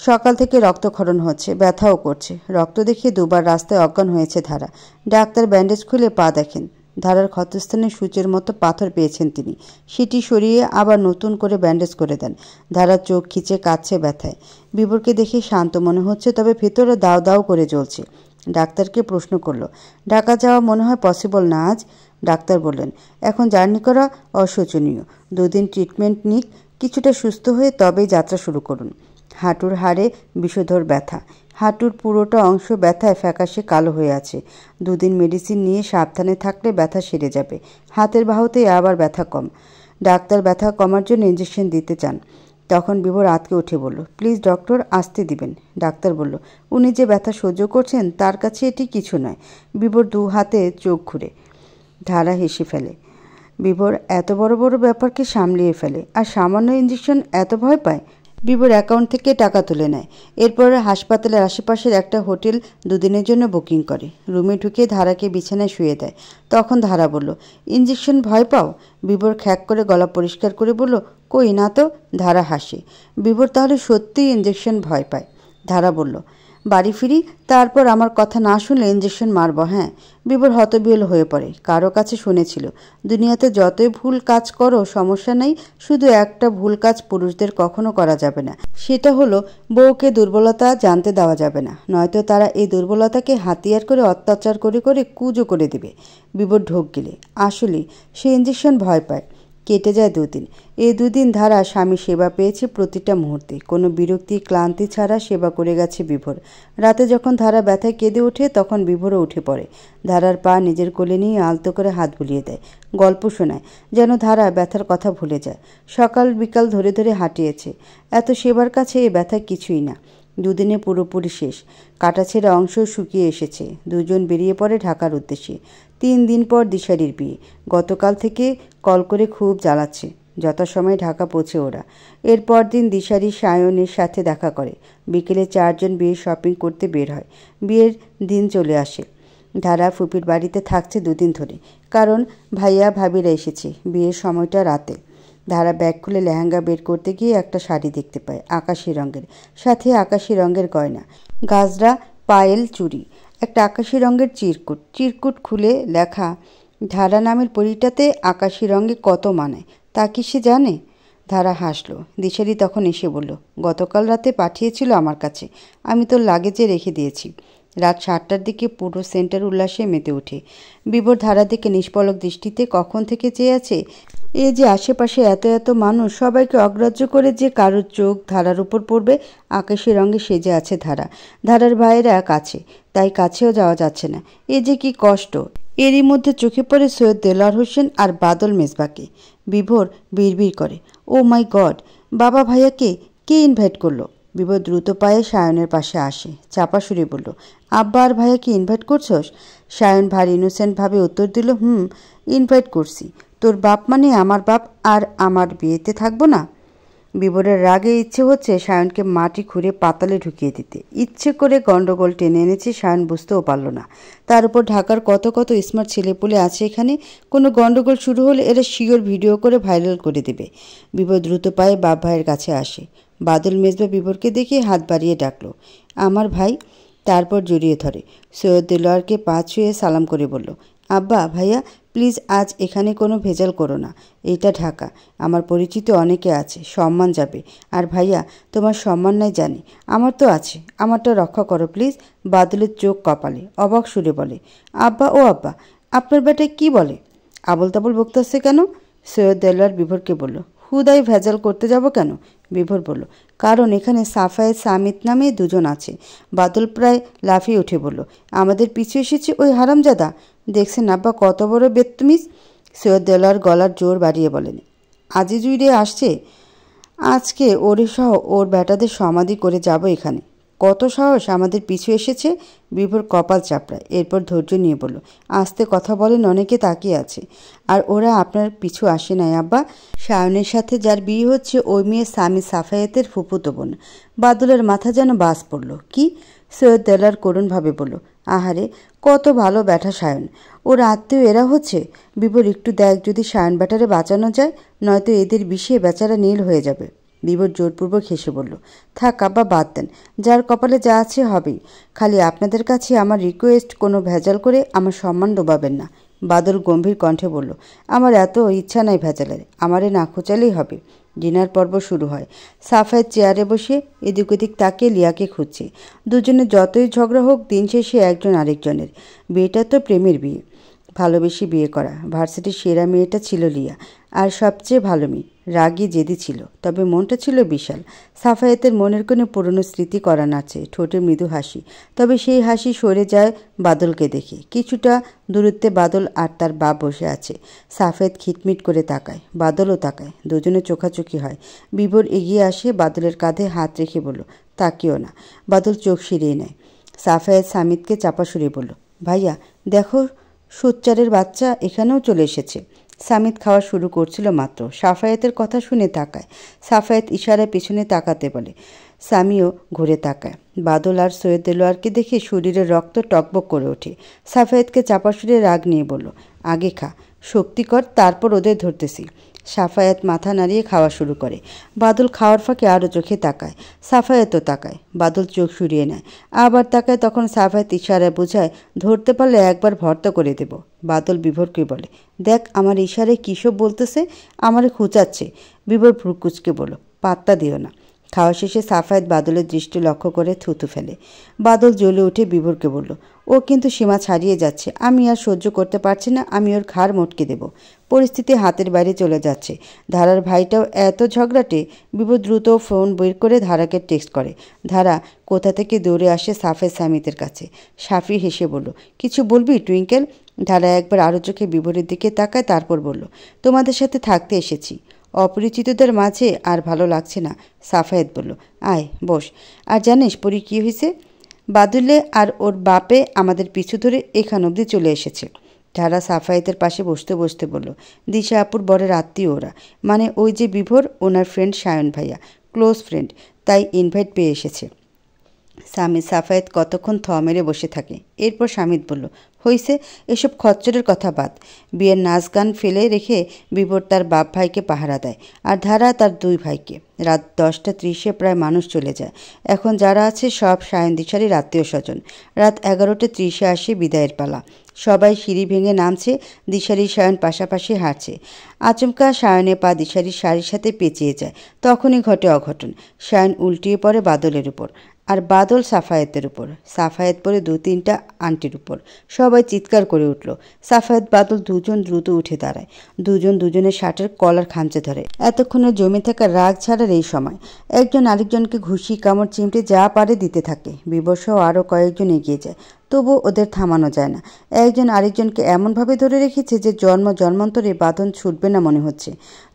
সকাল থেকে রক্তক্ষরণ হচ্ছে, ব্যথাও করছে। রক্ত দেখে দুবার রাস্তায় অজ্ঞান হয়েছে ধারা। ডাক্তার ব্যান্ডেজ খুলে পা দেখেন। ধারার ক্ষতস্থানে সূচের মতো পাথর পেয়েছেন তিনি। সেটি সরিয়ে আবার নতুন করে ব্যান্ডেজ করে দেন। ধারার চোখ খিচে কাচ্ছে ব্যথায়। বিভোরকে দেখে শান্ত মনে হচ্ছে, তবে ভেতরে দাও দাও করে জ্বলছে। ডাক্তারকে প্রশ্ন করল, ঢাকা যাওয়া মনে হয় পসিবল না আজ? ডাক্তার বললেন, এখন জার্নি করা অশোচনীয়। 2 দিন ট্রিটমেন্ট নিক, কিছুটা সুস্থ হয়ে তবেই যাত্রা শুরু করুন। হাঁটুর হাড়ে বিষধর ব্যথা। হাঁটুর পুরোটা অংশ ব্যথায় ফ্যাকাশে কালো হয়ে আছে। 2 দিন মেডিসিন নিয়ে সাবধানে থাকলে ব্যথা সেরে যাবে। হাতের বাহুতেই আবার ব্যথা কম। ডাক্তার ব্যথা কমার জন্য ইঞ্জেকশন দিতে চান। তখন বিভোর আতকে উঠে বলল, প্লিজ ডক্টর, আসতে দিবেন। ডাক্তার বলল, উনি যে ব্যথা সহ্য করছেন তার কাছে এটি কিছু নয়। বিভোর 2 হাতে চোখ ঘুরে। ধারা হেসে ফেলে। বিভোর এত বড় বড় ব্যাপারকে সামলিয়ে ফেলে, আর সামান্য ইঞ্জেকশন এত ভয় পায়। বিভোর অ্যাকাউন্ট থেকে টাকা তুলে নেয়। এরপর হাসপাতালের আশেপাশের একটা হোটেল 2 দিনের জন্য বুকিং করে। রুমে ঢুকে ধারাকে বিছানায় শুয়ে দেয়। তখন ধারা বলল, ইঞ্জেকশন ভয় পাও? বিভোর খ্যাক করে গলা পরিষ্কার করে বলল, কই না তো। ধারা হাসে। বিভোর তাহলে সত্যিই ইঞ্জেকশন ভয় পায়? ধারা বলল, বাড়ি ফিরি, তারপর আমার কথা না শুনলে ইঞ্জেকশন মারব। হ্যাঁ। বিভোর হতবিহ্বল হয়ে পড়ে। কারো কাছে শুনেছিল, দুনিয়াতে যতই ভুল কাজ করো সমস্যা নেই, শুধু একটা ভুল কাজ পুরুষদের কখনো করা যাবে না, সেটা হলো বউকে দুর্বলতা জানতে দেওয়া যাবে না, নয়তো তারা এই দুর্বলতাকে হাতিয়ার করে অত্যাচার করে করে কুজো করে দেবে। বিভোর ঢোক গেলে আসলে সে ইঞ্জেকশন ভয় পায়। কেটে যায় দুদিন। এই দুদিন ধারা স্বামী সেবা পেয়েছে প্রতিটা মুহূর্তে, কোনো বিরক্তি ক্লান্তি ছাড়া সেবা করে গেছে বিভোর। রাতে যখন ধারা ব্যথায় কেঁদে ওঠে তখন বিভোরও উঠে পড়ে। ধারার পা নিজের কোলে নিয়ে আলতো করে হাত বুলিয়ে দেয়, গল্প শোনায়, যেন ধারা ব্যথার কথা ভুলে যায়। সকাল বিকাল ধরে ধরে হাঁটিয়েছে, এত সেবার কাছে এ ব্যথা কিছুই না। দুদিনে পুরোপুরি শেষ, কাটাছেঁড়া অংশ শুকিয়ে এসেছে। দুজন বেরিয়ে পড়ে ঢাকার উদ্দেশ্যে। 3 দিন পর দিশারির বিয়ে। গতকাল থেকে কল করে খুব জ্বালাচ্ছে। যথাসময়ে ঢাকা পৌঁছে ওরা। এরপর দিন দিশারি সায়নের সাথে দেখা করে। বিকেলে 4 জন বিয়ের শপিং করতে বের হয়। বিয়ের দিন চলে আসে। ধারা ফুপির বাড়িতে থাকছে 2 দিন ধরে, কারণ ভাইয়া ভাবিরা এসেছে। বিয়ের সময়টা রাতে। ধারা ব্যাগ খুলে লেহেঙ্গা বের করতে গিয়ে একটা শাড়ি দেখতে পায়, আকাশি রঙের, সাথে আকাশি রঙের গয়না, গাজরা, পায়েল, চুড়ি, একটা আকাশি রঙের চিরকুট। চিরকুট খুলে লেখা, ধারা নামের পরিটাতে আকাশি রঙে কত মানায় তা কি সে জানে? ধারা হাসল। দিশারি তখন এসে বলল, গতকাল রাতে পাঠিয়েছিল আমার কাছে, আমি তোর লাগেজে রেখে দিয়েছি। রাত 7টার দিকে পুরো সেন্টার উল্লাসে মেতে ওঠে। বিভোর ধারার দিকে নিষ্পলক দৃষ্টিতে কখন থেকে চেয়ে আছে। এ যে আশেপাশে এত এত মানুষ, সবাইকে অগ্রাহ্য করে যে কারোর চোখ ধারার উপর পড়বে, আকাশি রঙে সেজে আছে ধারা। ধারার ভাইয়েরা কাছে, তাই কাছেও যাওয়া যাচ্ছে না। এ যে কি কষ্ট। এরই মধ্যে চোখে পড়ে সৈয়দ দেলোয়ার হোসেন আর বাদল মেজবাকে। বিভোর বিড়বিড় করে, ও মাই গড, বাবা ভাইয়াকে কে ইনভাইট করলো? বিভোর দ্রুত পায়ে সায়নের পাশে আসে, চাপা সুরে বলল, আব্বা আর ভাইয়াকে ইনভাইট করছস? সায়ন ভারী ইনোসেন্টভাবে উত্তর দিল, ইনভাইট করছি। তোর বাপ মানে আমার বাপ, আর আমার বিয়েতে থাকবো না? বিভোরের রাগে ইচ্ছে হচ্ছে সায়নকে মাটি খুঁড়ে পাতালে ঢুকিয়ে দিতে। ইচ্ছে করে গন্ডগোল টেনে এনেছে সায়ন বুঝতেও পারল না। তার উপর ঢাকার কত কত স্মার্ট ছেলেপুলে আছে এখানে, কোনো গন্ডগোল শুরু হলে এরা শিওর ভিডিও করে ভাইরাল করে দেবে। বিভোর দ্রুত পায়ে বাপ ভাইয়ের কাছে আসে। বাদল মেজবা বিভোরকে দেখে হাত বাড়িয়ে ডাকলো, আমার ভাই। তারপর জড়িয়ে ধরে। সৈয়দ দেলোয়ারকে পা ছুঁয়ে সালাম করে বলল, আব্বা ভাইয়া প্লিজ আজ এখানে কোনো ভেজাল করো না, এটা ঢাকা, আমার পরিচিত অনেকে আছে, সম্মান যাবে। আর ভাইয়া তোমার সম্মান নাই জানি, আমার তো আছে, আমারটা রক্ষা করো প্লিজ। বাদলের চোখ কপালে, অবাক সুরে বলে, আব্বা ও আব্বা, আপনার বেটায় কি বলে? আবল তাবল বকতেছে কেন? সৈয়দ দেলোয়ার বিভোরকে বলল, হুদাই ভেজাল করতে যাব কেন? বিভোর বলল, কারণ এখানে সাফায়েত সামিত নামে 2 জন আছে। বাদল প্রায় লাফিয়ে উঠে বলল, আমাদের পিছু এসেছে ওই হারামজাদা, দেখছেন আব্বা কত বড় বেত্তমিজ? সৈয়দ দেলোয়ার গলার জোর বাড়িয়ে বলেন, আজিজুইরে আসছে, আজকে ওরে সহ ওর বেটাদের সমাধি করে যাব এখানে। কত সাহস আমাদের পিছু এসেছে? বিভোর কপাল চাপড়ায়, এরপর ধৈর্য নিয়ে বলল, আস্তে কথা বলেন, অনেকে তাকিয়ে আছে। আর ওরা আপনার পিছু আসে নাই আব্বা, সায়নের সাথে যার বিয়ে হচ্ছে ওই মেয়ে স্বামী সাফায়েতের ফুফুতো বোন। বাদলের মাথা যেন বাজ পড়ল। কি? সৈয়দ দেলোয়ার করুণভাবে বলল, আহারে কত ভালো ব্যাটা সায়ন, ওর আত্মীয় এরা হচ্ছে। বিভোর একটু দেখ যদি সায়ন ব্যাটারে বাঁচানো যায়, নয়তো এদের বিষে বেচারা নীল হয়ে যাবে। বিভোর জোরপূর্বক হেসে বলল, থাক আব্বা, বাদ দেন, যার কপালে যা আছে হবেই। খালি আপনাদের কাছে আমার রিকোয়েস্ট, কোনো ভেজাল করে আমার সম্মান ডোবাবেন না। বাদল গম্ভীর কণ্ঠে বলল, আমার এত ইচ্ছা নাই ভেজালের, আমারে না খোঁচালেই হবে। ডিনার পর্ব শুরু হয়। সাফায়েত চেয়ারে বসে এদিক ওদিক তাকিয়ে লিয়াকে খুঁজছে। দুজনে যতই ঝগড়া হোক, দিন শেষে একজন আরেকজনের। বিয়েটা তো প্রেমের বিয়ে, ভালোবেসে বিয়ে করা। ভার্সিটির সেরা মেয়েটা ছিল লিয়া, আর সবচেয়ে ভালো মেয়ে। রাগী জেদি ছিল, তবে মনটা ছিল বিশাল। সাফায়েতের মনের কোণে পুরনো স্মৃতি করা নাচে, ঠোঁটে মৃদু হাসি। তবে সেই হাসি সরে যায় বাদলকে দেখে। কিছুটা দূরত্বে বাদল আর তার বাপ বসে আছে। সাফায়েত খিটমিট করে তাকায়, বাদলও তাকায়, দুজনে চোখাচোখি হয়। বিভোর এগিয়ে আসে, বাদলের কাঁধে হাত রেখে বলল, তাকিও না। বাদল চোখ ফিরিয়ে নেয়। সাফায়েত সামিতকে চাপা সরিয়ে বলল, ভাইয়া দেখো, সোচ্চারের বাচ্চা এখানেও চলে এসেছে। সামিত খাওয়া শুরু করছিল মাত্র। সাফায়েতের কথা শুনে তাকায়। সাফায়েত ইশারায় পিছনে তাকাতে বলে। সামিও ঘুরে তাকায়। বাদল আর সৈয়দ দেলোয়ারকে দেখে শরীরের রক্ত টকবক করে ওঠে। সাফায়েতকে চাপা সুরে রাগ নিয়ে বলল, আগে খা, শক্তি কর, তারপর ওদের ধরতেছি। সাফায়াত মাথা নাড়িয়ে খাওয়া শুরু করে। বাদল খাওয়ার ফাঁকে আরও চোখে তাকায়। সাফায়াতও তাকায়। বাদল চোখ সরিয়ে নেয়, আবার তাকায়। তখন সাফায়াত ইশারায় বোঝায়, ধরতে পারলে একবার ভর্তা করে দেব। বাদল বিভোরকে বলে, দেখ আমার ইশারায় কী সব বলতেছে, আমারে খুঁচাচ্ছে। বিভোর ভ্রু কুঁচকে বলল, পাত্তা দিও না। খাওয়া শেষে সাফায়াত বাদলের দৃষ্টি লক্ষ্য করে থুতু ফেলে। বাদল জ্বলে উঠে বিভোরকে বলল, ও কিন্তু সীমা ছাড়িয়ে যাচ্ছে, আমি আর সহ্য করতে পারছি না, আমি ওর ঘাড় মটকে দেব। পরিস্থিতি হাতের বাইরে চলে যাচ্ছে। ধারার ভাইটাও এত ঝগড়াটে। বিভোর দ্রুত ফোন বের করে ধারাকে টেক্সট করে। ধারা কোথা থেকে দৌড়ে আসে সাফের সামিতের কাছে। সাফি হেসে বলল, কিছু বলবি টুইঙ্কেল? ধারা একবার আরও চোখে বিভোরের দিকে তাকায়, তারপর বলল, তোমাদের সাথে থাকতে এসেছি, অপরিচিতদের মাঝে আর ভালো লাগছে না। সাফায়েত বলল, আয় বস। আর জানিস পরি কী হয়েছে? বাদুলে আর ওর বাপে আমাদের পিছু ধরে এখান অবধি চলে এসেছে। ধারা সাফায়েতের পাশে বসতে বসতে বলল, দিশা আপুর বরের আত্মীয় ওরা, মানে ওই যে বিভোর, ওনার ফ্রেন্ড সায়ন ভাইয়া, ক্লোজ ফ্রেন্ড, তাই ইনভাইট পেয়ে এসেছে। সাফায়েত কতক্ষণ থ মেরে বসে থাকে। এরপর সামিত বলল, হইছে, এসব খচ্চরের কথা বাদ। বিয়ের নাচ গান ফেলে রেখে বিভোর তার বাপ ভাইকে পাহারা দেয়, আর ধারা তার দুই ভাইকে। রাত 10:30 প্রায় মানুষ চলে যায়। এখন যারা আছে সব সায়ন দিশারির আত্মীয় স্বজন। রাত 11:30 আসে বিদায়ের পালা। সবাই সিঁড়ি ভেঙে নামছে, দিশারি সায়ন পাশাপাশি হাঁটছে। আচমকা সায়নের পা দিশারির শাড়ির সাথে পেঁচিয়ে যায়। তখনই ঘটে অঘটন। সায়ন উল্টিয়ে পড়ে বাদলের উপর, আর বাদল সাফায়েতের উপর। সাফায়েত পড়ে 2-3টা আন্টির উপর। সবাই চিৎকার করে উঠল। সাফায়েত বাদল দুজন দ্রুত উঠে দাঁড়ায়। দুজন দুজনের শার্টের কলার খামচে ধরে। এতক্ষণে জমে থাকা রাগ ছাড়ার এই সময় একজন আরেকজনকে ঘুষি কামড় চিমটে যা পারে দিতে থাকে। বিবশও আরও কয়েকজন এগিয়ে যায়, তবু ওদের থামানো যায় না। একজন আরেকজনকে এমনভাবে ধরে রেখেছে যে জন্মান্তরে বাঁধন ছুটবে না মনে হচ্ছে।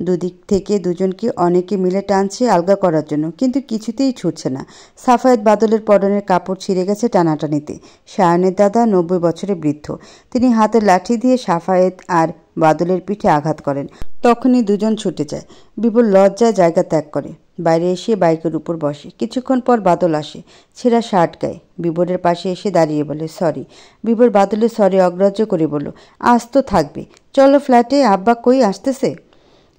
দুদিক থেকে দুজনকে অনেকে মিলে টানছে আলগা করার জন্য, কিন্তু কিছুতেই ছুটছে না। সাফায়েত বাদলের পরনের কাপড় ছিঁড়ে গেছে টানাটানিতে। সায়নের দাদা 90 বছরে বৃদ্ধ। তিনি হাতের লাঠি দিয়ে সাফায়েত আর বাদলের পিঠে আঘাত করেন। তখনই দুজন ছুটে যায়। বিপুল লজ্জায় জায়গা ত্যাগ করে বাইরে এসে বাইকের উপর বসে। কিছুক্ষণ পর বাদল আসে, ছেঁড়া শার্ট গায়ে। বিভোরের পাশে এসে দাঁড়িয়ে বলে, সরি। বিভোর বাদলের সরি অগ্রাহ্য করে বলল, আজ তো থাকবে, চলো ফ্ল্যাটে, আব্বা কই আসতেছে।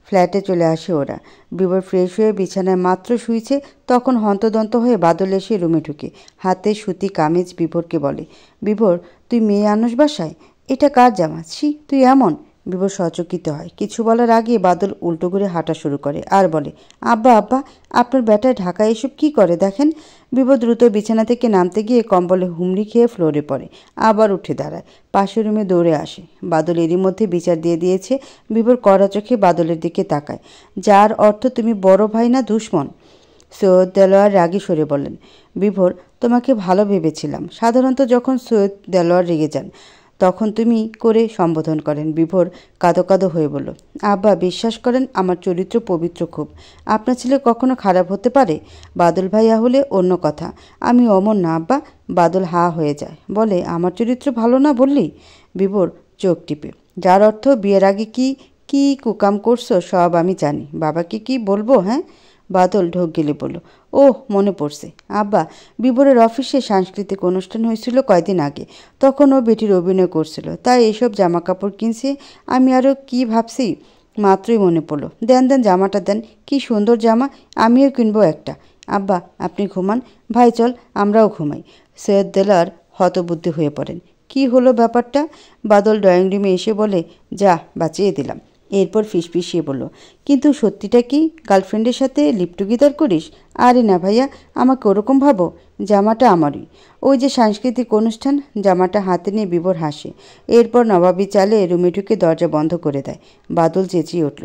ফ্ল্যাটে চলে আসে ওরা। বিভোর ফ্রেশ হয়ে বিছানায় মাত্র শুয়েছে, তখন হন্তদন্ত হয়ে বাদল এসে রুমে ঢুকে। হাতে সুতি কামিজ। বিভোরকে বলে, বিভোর তুই মেয়ে আনস বাসায়? এটা কার জামা? ছি, তুই এমন। বিভোর সচকিত হয়। কিছু বলার আগে বাদল উল্টো ঘুরে হাঁটা শুরু করে আর বলে, আব্বা আব্বা, আপনার বেটায় ঢাকায় এসব কি করে দেখেন। বিভোর দ্রুত বিছানা থেকে নামতে গিয়ে কম্বলে হুমড়ি খেয়ে ফ্লোরে পড়ে। আবার উঠে দাঁড়ায়, পাশের রুমে দৌড়ে আসে। বাদল এরই মধ্যে বিচার দিয়ে দিয়েছে। বিভোর কড়া চোখে বাদলের দিকে তাকায়, যার অর্থ তুমি বড় ভাই না দুশ্মন। সৈয়দ দেলোয়ার রাগী সরে বললেন, বিভোর তোমাকে ভালো ভেবেছিলাম। সাধারণত যখন সৈয়দ দেলোয়ার রেগে যান তখন তুমি করে সম্বোধন করেন। বিভোর কাঁদো কাঁদো হয়ে বলল, আব্বা বিশ্বাস করেন আমার চরিত্র পবিত্র খুব। আপনার ছেলে কখনো খারাপ হতে পারে? বাদল ভাইয়া হলে অন্য কথা, আমি অমর না আব্বা। বাদল হা হয়ে যায়, বলে, আমার চরিত্র ভালো না বললি? বিভোর চোখ টিপে, যার অর্থ বিয়ের আগে কি কি কুকাম করছো সব আমি জানি, বাবাকে কি বলবো? হ্যাঁ। বাদল ঢোক গেলে বলল, ওহ মনে পড়ছে আব্বা, বিভোরের অফিসে সাংস্কৃতিক অনুষ্ঠান হয়েছিল কয়দিন আগে। তখন ও বেটির অভিনয় করছিল, তাই এসব জামা কাপড় কিনছে। আমি আরও কি ভাবছি, মাত্রই মনে পড়লো। দেন দেন জামাটা দেন, কি সুন্দর জামা, আমিও কিনবো একটা। আব্বা আপনি ঘুমান, ভাই চল আমরাও ঘুমাই। সৈয়দ দেলোয়ার হতবুদ্ধি হয়ে পড়েন। কি হলো ব্যাপারটা? বাদল ড্রয়িং রুমে এসে বলে, যা বাঁচিয়ে দিলাম। এরপর ফিসফিসিয়ে বলল, কিন্তু সত্যিটা কি গার্লফ্রেন্ডের সাথে লিপ টুগেদার করিস? আরে না ভাইয়া, আমাকে ওরকম ভাবো। জামাটা আমারই, ওই যে সাংস্কৃতিক অনুষ্ঠান। জামাটা হাতে নিয়ে বিভোর হাসে। এরপর নবাবী চালে রুমে ঢুকে দরজা বন্ধ করে দেয়। বাদল চেঁচিয়ে উঠল,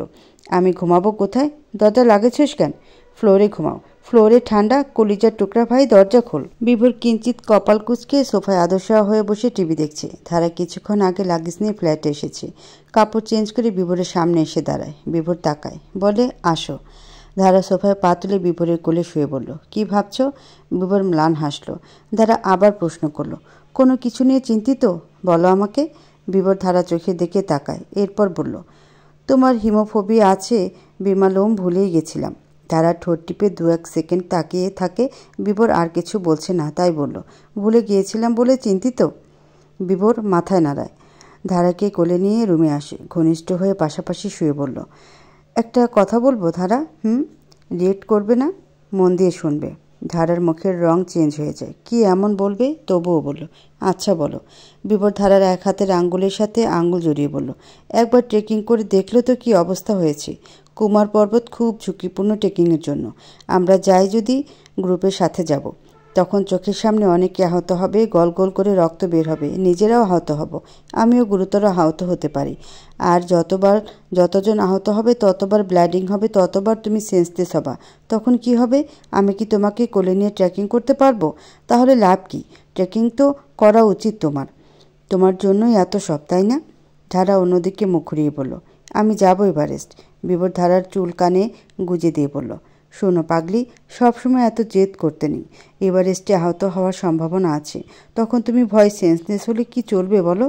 আমি ঘুমাবো কোথায়? দরজা লাগেছিস কেন? ফ্লোরে ঘুমাও, ফ্লোরে ঠান্ডা, কলিজার টুকরা ভাই, দরজা খোল। বিভোর কিঞ্চিত কপাল কুঁচকে সোফায় আদর্শা হয়ে বসে টিভি দেখছে। ধারা কিছুক্ষণ আগে লাগেজ নিয়ে ফ্ল্যাটে এসেছে। কাপড় চেঞ্জ করে বিভোরের সামনে এসে দাঁড়ায়। বিভোর তাকায়, বলে, আসো। ধারা সোফায় পা তুলে বিভোরের কোলে শুয়ে বলল, কি ভাবছো? বিভোর ম্লান হাসলো। ধারা আবার প্রশ্ন করলো, কোনো কিছু নিয়ে চিন্তিত? বলো আমাকে। বিভোর ধারা চোখে দেখে তাকায়। এরপর বলল, তোমার হিমোফোবিয়া আছে বিমালোম, ভুলেই গেছিলাম। ধারা ঠোঁট টিপে 2-1 সেকেন্ড তাকিয়ে থাকে। বিভোর আর কিছু বলছে না, তাই বলল, ভুলে গিয়েছিলাম বলে চিন্তিত? বিভোর মাথায় নাড়ায়। ধারাকে কোলে নিয়ে রুমে আসে, ঘনিষ্ঠ হয়ে পাশাপাশি শুয়ে বলল, একটা কথা বলবো ধারা? লেট করবে না? মন দিয়ে শুনবে। ধারার মুখের রং চেঞ্জ হয়ে যায়। কি এমন বলবে? তবুও বলল, আচ্ছা বলো। বিভোর ধারার এক হাতের আঙ্গুলের সাথে আঙ্গুল জড়িয়ে বলল, একবার ট্রেকিং করে দেখলো তো কি অবস্থা হয়েছে। কুমার পর্বত খুব ঝুঁকিপূর্ণ ট্রেকিংয়ের জন্য। আমরা যাই যদি গ্রুপের সাথে যাব। তখন চোখের সামনে অনেকে আহত হবে, গল গল করে রক্ত বের হবে, নিজেরাও আহত হব, আমিও গুরুতর আহত হতে পারি। আর যতজন আহত হবে ততবার ব্লিডিং হবে, ততবার তুমি সেন্সলেস হবা। তখন কি হবে? আমি কি তোমাকে কোলে নিয়ে ট্রেকিং করতে পারবো? তাহলে লাভ কি? ট্রেকিং তো করা উচিত তোমার জন্যই এত সব, তাই না? ধারা অন্যদিকে মুখ ঘুরিয়ে বলল, আমি যাবো এভারেস্ট। বিভোর ধারার চুল কানে গুজে দিয়ে বলল, শোনো পাগলি, সবসময় এত জেদ করতে নেই। এভারেস্টে আহত হওয়ার সম্ভাবনা আছে। তখন তুমি ভয় সেন্সলেস হলে কি চলবে বলো?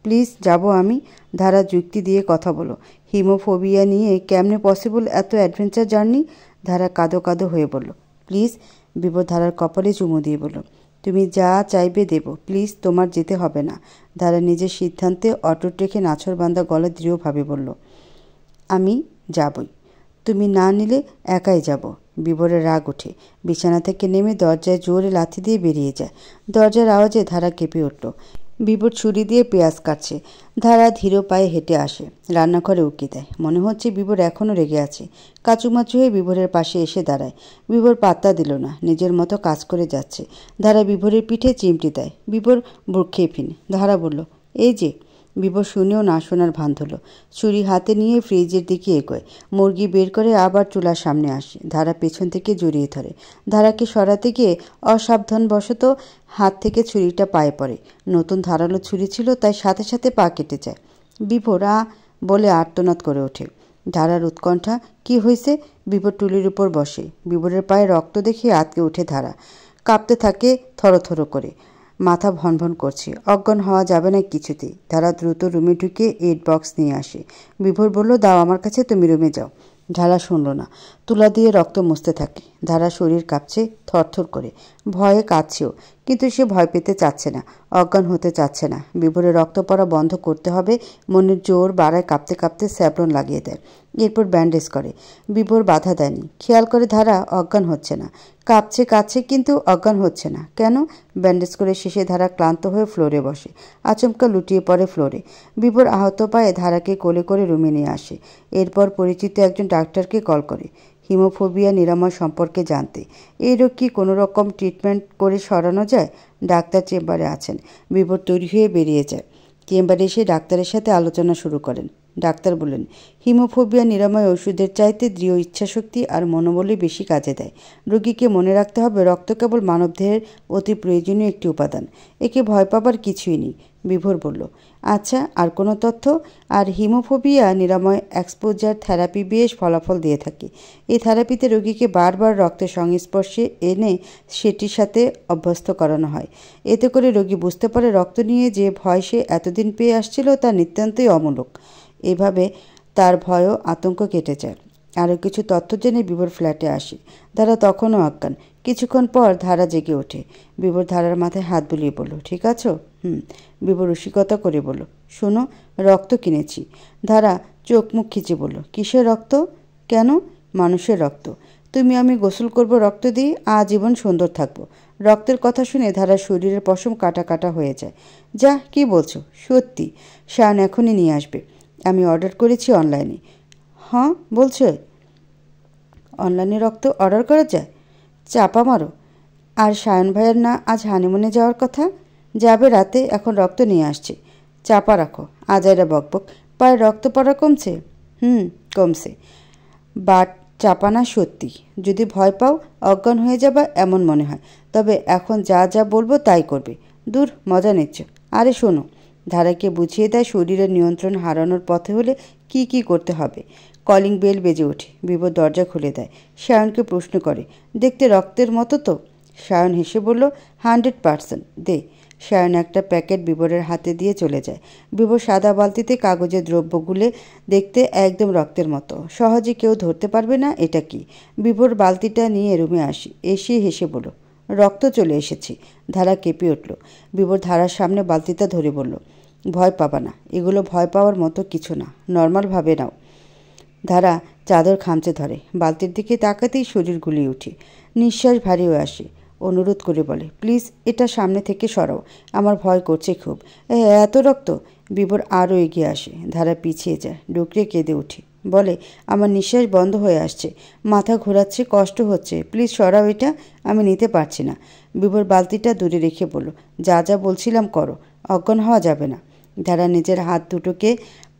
প্লিজ যাবো আমি। ধারা যুক্তি দিয়ে কথা বলো। হিমোফোবিয়া নিয়ে কেমনে পসিবল এত অ্যাডভেঞ্চার জার্নি? ধারা কাঁদো কাঁদো হয়ে বলল, প্লিজ। বিভোর ধারার কপালে চুমু দিয়ে বলল, তুমি যা চাইবে দেব, প্লিজ, তোমার যেতে হবে না। ধারা নিজের সিদ্ধান্তে অটুট রেখে নাছোড়বান্দা গলা দৃঢ়ভাবে বলল, আমি যাবই। তুমি না নিলে একাই যাব। বিভোরের রাগ ওঠে। বিছানা থেকে নেমে দরজায় জোরে লাথি দিয়ে বেরিয়ে যায়। দরজার আওয়াজে ধারা কেঁপে উঠল। বিভোর ছুরি দিয়ে পেঁয়াজ কাটছে। ধারা ধীর পায়ে হেঁটে আসে, রান্নাঘরে উকি দেয়। মনে হচ্ছে বিভোর এখনও রেগে আছে। কাচুমাচু হয়ে বিভোরের পাশে এসে দাঁড়ায়। বিভোর পাত্তা দিল না, নিজের মতো কাজ করে যাচ্ছে। ধারা বিভোরের পিঠে চিমটি দেয়। বিভোর বুক খেয়ে ফিনে। ধারা বলল, এই যে। বিভোর শুনেও না শোনার ভান ধরল। ছুরি হাতে নিয়ে ফ্রিজের দিকে এগোয়। মুরগি বের করে আবার চুলার সামনে আসে। ধারা পেছন থেকে জড়িয়ে ধরে। ধারাকে সরাতে গিয়ে অসাবধানবশত হাত থেকে ছুরিটা পায়ে পড়ে। নতুন ধারালো ছুরি ছিল, তাই সাথে সাথে পা কেটে যায়। বিভোর বলে আর্তনাদ করে ওঠে। ধারার উৎকণ্ঠা। কি হয়েছে? বিভোর টুলির উপর বসে। বিভোরের পায়ে রক্ত দেখে আতকে ওঠে ধারা। কাঁপতে থাকে থরথর করে। মাথা ভনভন করছে। অজ্ঞান হওয়া যাবে না কিছুতেই। ধারা দ্রুত রুমে ঢুকে এড বক্স নিয়ে আসে। বিভোর বলল, দাও আমার কাছে, তুমি রুমে যাও। ধারা শুনল না। তুলা দিয়ে রক্ত মুছতে থাকে। ধারা শরীর কাঁপছে, থরথর করে। ভয়ে কাঁদছেও, কিন্তু সে ভয় পেতে চাচ্ছে না, অজ্ঞান হতে চাচ্ছে না। বিভোরের রক্ত পড়া বন্ধ করতে হবে। মনের জোর বাড়ায়, কাঁপতে কাঁপতে স্যাভলন লাগিয়ে দেয়। এরপর ব্যান্ডেজ করে। বিভোর বাধা দেয়নি। খেয়াল করে ধারা অজ্ঞান হচ্ছে না। কাঁপছে কিন্তু অজ্ঞান হচ্ছে না। কেন? ব্যান্ডেজ করে শেষে ধারা ক্লান্ত হয়ে ফ্লোরে বসে। আচমকা লুটিয়ে পড়ে ফ্লোরে। বিভোর আহত পায়ে ধারাকে কোলে করে রুমে নিয়ে আসে। এরপর পরিচিত একজন ডাক্তারকে কল করে হিমোফোবিয়া নিরাময় সম্পর্কে জানতে। এই রোগ কি কোনো রকম ট্রিটমেন্ট করে সরানো যায়? ডাক্তার চেম্বারে আছেন। বিভোর তৈরি হয়ে বেরিয়ে যায়। চেম্বারে এসে ডাক্তারের সাথে আলোচনা শুরু করেন। ডাক্তার বলেন, হিমোফোবিয়া নিরাময় ওষুধের চাইতে দৃঢ় ইচ্ছাশক্তি আর মনোবলই বেশি কাজে দেয়। রোগীকে মনে রাখতে হবে, রক্ত কেবল মানবদেহের অতি প্রয়োজনীয় একটি উপাদান। একে ভয় পাবার কিছুই নেই। বিভোর বলল, আচ্ছা, আর কোনো তথ্য? আর হিমোফোবিয়া নিরাময় এক্সপোজার থেরাপি বেশ ফলাফল দিয়ে থাকে। এই থেরাপিতে রোগীকে বারবার রক্তের সংস্পর্শে এনে সেটির সাথে অভ্যস্ত করানো হয়। এতে করে রোগী বুঝতে পারে রক্ত নিয়ে যে ভয় সে এতদিন পেয়ে আসছিল তা নিতান্তই অমূলক। এভাবে তার ভয়ও আতঙ্ক কেটে যায়। আরও কিছু তথ্য জেনে বিভোর ফ্ল্যাটে আসে। ধারা তখনও অজ্ঞান। কিছুক্ষণ পর ধারা জেগে ওঠে। বিভোর ধারার মাথায় হাত বুলিয়ে বলল, ঠিক আছো? বিভোর রসিকতা করে বলল, শোনো, রক্ত কিনেছি। ধারা চোখ মুখ খিচে বলল, কিসের রক্ত? কেন? মানুষের রক্ত। তুমি আমি গোসল করব রক্ত দিয়ে, আজীবন সুন্দর থাকবো। রক্তের কথা শুনে ধারার শরীরের পশম কাটা কাটা হয়ে যায়। যা, কি বলছো? সত্যি? শান এখনই নিয়ে আসবে। আমি অর্ডার করেছি অনলাইনে। হ্যাঁ বলছো? অনলাইনে রক্ত অর্ডার করা যায়? চাপা মারো। আর সায়ন ভাইয়ের না আজ হানিমুনে যাওয়ার কথা? যাবে রাতে, এখন রক্ত নিয়ে আসছে। চাপা রাখো। আজাইরা বকবক। পায়ে রক্ত পড়া কমছে? কমছে। বাট চাপা না সত্যি। যদি ভয় পাও, অজ্ঞান হয়ে যাবা এমন মনে হয়, তবে এখন যা যা বলবো তাই করবে। দূর, মজা নিচ্ছ। আরে শোনো। ধারাকে বুঝিয়ে দেয় শরীরের নিয়ন্ত্রণ হারানোর পথে হলে কি কি করতে হবে। কলিং বেল বেজে ওঠে। বিভোর দরজা খুলে দেয়। সায়নকে প্রশ্ন করে, দেখতে রক্তের মতো তো? সায়ন হেসে বলল, 100%। দে। সায়ন একটা প্যাকেট বিভোরের হাতে দিয়ে চলে যায়। বিভোর সাদা বালতিতে কাগজের দ্রব্য গুলে দেখতে একদম রক্তের মতো। সহজে কেউ ধরতে পারবে না এটা কি। বিভোর বালতিটা নিয়ে রুমে এসে হেসে বলল, রক্ত চলে এসেছে। ধারা কেঁপে উঠল। বিভোর ধারার সামনে বালতিটা ধরে বলল, ভয় পাবা না, এগুলো ভয় পাওয়ার মতো কিছু না, নর্মাল ভাবে নাও। ধারা চাদর খামচে ধরে। বালতির দিকে তাকাতেই শরীর গুলিয়ে ওঠে, নিঃশ্বাস ভারী হয়ে আসে। অনুরোধ করে বলে, প্লিজ এটা সামনে থেকে সরাও, আমার ভয় করছে খুব। এত রক্ত! বিভোর আরও এগিয়ে আসে। ধারা পিছিয়ে যায়, ডুকরে কেঁদে ওঠে, বলে, আমার নিঃশ্বাস বন্ধ হয়ে আসছে, মাথা ঘোরাচ্ছে, কষ্ট হচ্ছে, প্লিজ সরাও এটা, আমি নিতে পারছি না। বিভোর বালতিটা দূরে রেখে বলল, যা যা বলছিলাম করো, অজ্ঞান হওয়া যাবে না। ধারা নিজের হাত দুটোকে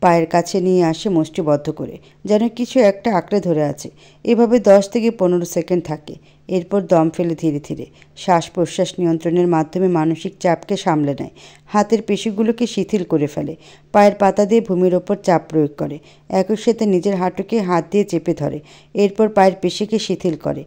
পায়ের কাছে নিয়ে আসে মুষ্টিবদ্ধ করে, যেন কিছু একটা আঁকড়ে ধরে আছে। এভাবে 10 থেকে 15 সেকেন্ড থাকে। এরপর দম ফেলে ধীরে ধীরে শ্বাস প্রশ্বাস নিয়ন্ত্রণের মাধ্যমে মানসিক চাপকে সামলে নেয়। হাতের পেশিগুলোকে শিথিল করে ফেলে, পায়ের পাতা দিয়ে ভূমির ওপর চাপ প্রয়োগ করে, একই সাথে নিজের হাঁটুকে হাত দিয়ে চেপে ধরে। এরপর পায়ের পেশিকে শিথিল করে,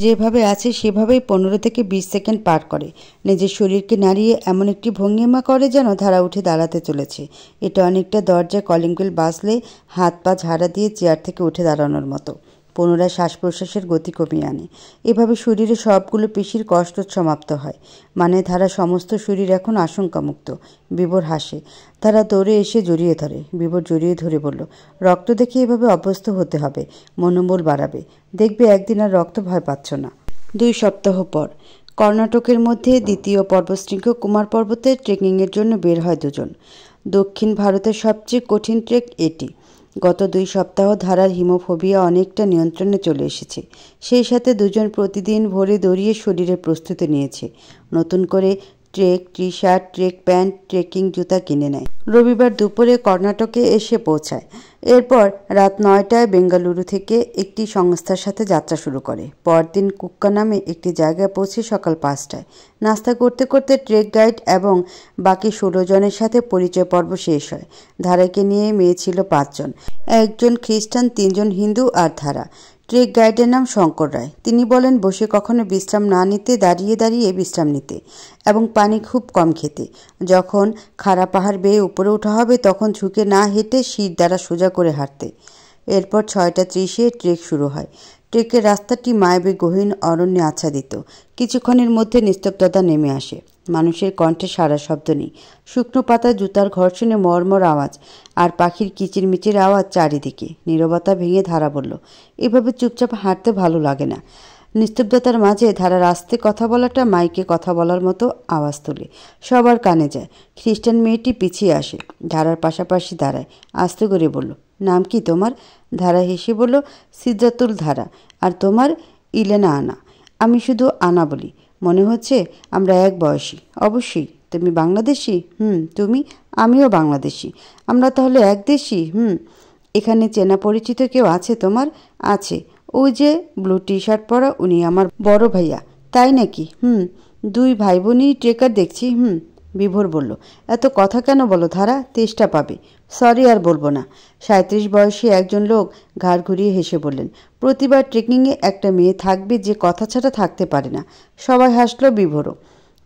যেভাবে আছে সেভাবেই 15 থেকে 20 সেকেন্ড পার করে। নিজের শরীরকে নাড়িয়ে এমন একটি ভঙ্গিমা করে যেন ধারা উঠে দাঁড়াতে চলেছে। এটা অনেকটা দরজায় কলিং বেল বাজলে হাত পা ঝাড়া দিয়ে চেয়ার থেকে উঠে দাঁড়ানোর মতো। পুনরায় শ্বাস প্রশ্বাসের গতি কমিয়ে আনে। এভাবে শরীরে সবগুলো পেশির কষ্ট সমাপ্ত হয়। মানে ধারা সমস্ত শরীর এখন আশঙ্কামুক্ত। বিভোর হাসে। ধারা দৌড়ে এসে জড়িয়ে ধরে। বিভোর জড়িয়ে ধরে বলল, রক্ত দেখে এভাবে অভ্যস্ত হতে হবে, মনোবল বাড়াবে, দেখবে একদিন আর রক্ত ভয় পাচ্ছ না। 2 সপ্তাহ পর কর্ণাটকের মধ্যে দ্বিতীয় পর্বশৃঙ্গ কুমার পর্বতে ট্রেকিংয়ের জন্য বের হয় দুজন। দক্ষিণ ভারতের সবচেয়ে কঠিন ট্রেক এটি। গত 2 সপ্তাহ ধারার হিমোফোবিয়া অনেকটা নিয়ন্ত্রণে চলে এসেছে। সেই সাথে দুজন প্রতিদিন ভোরে দৌড়িয়ে শরীরের প্রস্তুতি নিয়েছে। নতুন করে trek T shirt, trek pant, trekking জুতা কিনে নেয়। রবিবার দুপুরে কর্ণাটকে এসে পৌঁছায়। এরপর রাত 9টায় বেঙ্গালুরু থেকে একটি সংস্থার সাথে যাত্রা শুরু করে। পরদিন কুক্কা নামে একটি জায়গায় পৌঁছে সকাল 5টায়। নাস্তা করতে করতে ট্রেক গাইড এবং বাকি 16 জনের সাথে পরিচয় পর্ব শেষ হয়। ধারাকে নিয়ে মেয়ে ছিল 5 জন, একজন খ্রিস্টান, 3 জন হিন্দু আর ধারা। ট্রেক গাইডের নাম শঙ্কর রায়। তিনি বলেন বসে কখনো বিশ্রাম না নিতে, দাঁড়িয়ে দাঁড়িয়ে বিশ্রাম নিতে এবং পানি খুব কম খেতে। যখন খাড়া পাহাড় বেয়ে উপরে ওঠা হবে তখন ঝুঁকে না হেঁটে শির দ্বারা সোজা করে হাঁটতে। এরপর 6টা 30-এ ট্রেক শুরু হয়। ট্রেকের রাস্তাটি মায়াবী গহীন অরণ্যে আচ্ছাদিত। কিছুক্ষণের মধ্যে নিস্তব্ধতা নেমে আসে। মানুষের কণ্ঠে সারা শব্দ নেই। শুকনো পাতা জুতার ঘর্ষণে মর্মর আওয়াজ আর পাখির কিচিরমিচির আওয়াজ চারিদিকে। নীরবতা ভেঙে ধারা বলল, এভাবে চুপচাপ হাঁটতে ভালো লাগে না। নিস্তব্ধতার মাঝে ধারার আস্তে কথা বলাটা মাইকে কথা বলার মতো আওয়াজ তোলে, সবার কানে যায়। খ্রিস্টান মেয়েটি পিছিয়ে আসে, ধারার পাশাপাশি দাঁড়ায়, আস্তে করে বলল, নাম কি তোমার? ধারা হেসে বলল, সিদ্ধাতুল ধারা। আর তোমার? ইলেনা আনা। আমি শুধু আনা বলি। মনে হচ্ছে আমরা এক বয়সী। অবশ্যই। তুমি বাংলাদেশি? তুমি? আমিও বাংলাদেশি। আমরা তাহলে এক দেশি? এখানে চেনা পরিচিত কেউ আছে তোমার? আছে, ওই যে ব্লু টি শার্ট পরা, উনি আমার বড় ভাইয়া। তাই নাকি? 2 ভাই বোনই ট্রেকার দেখছি। বিভোর বলল, এত কথা কেন বলো ধারা, তেষ্টা পাবে। সরি, আর বলবো না। 37 বয়সী একজন লোক ঘাড় ঘুরিয়ে হেসে বললেন, প্রতিবার ট্রেকিংয়ে একটা মেয়ে থাকবে যে কথা ছাড়া থাকতে পারে না। সবাই হাসলো, বিভোরও।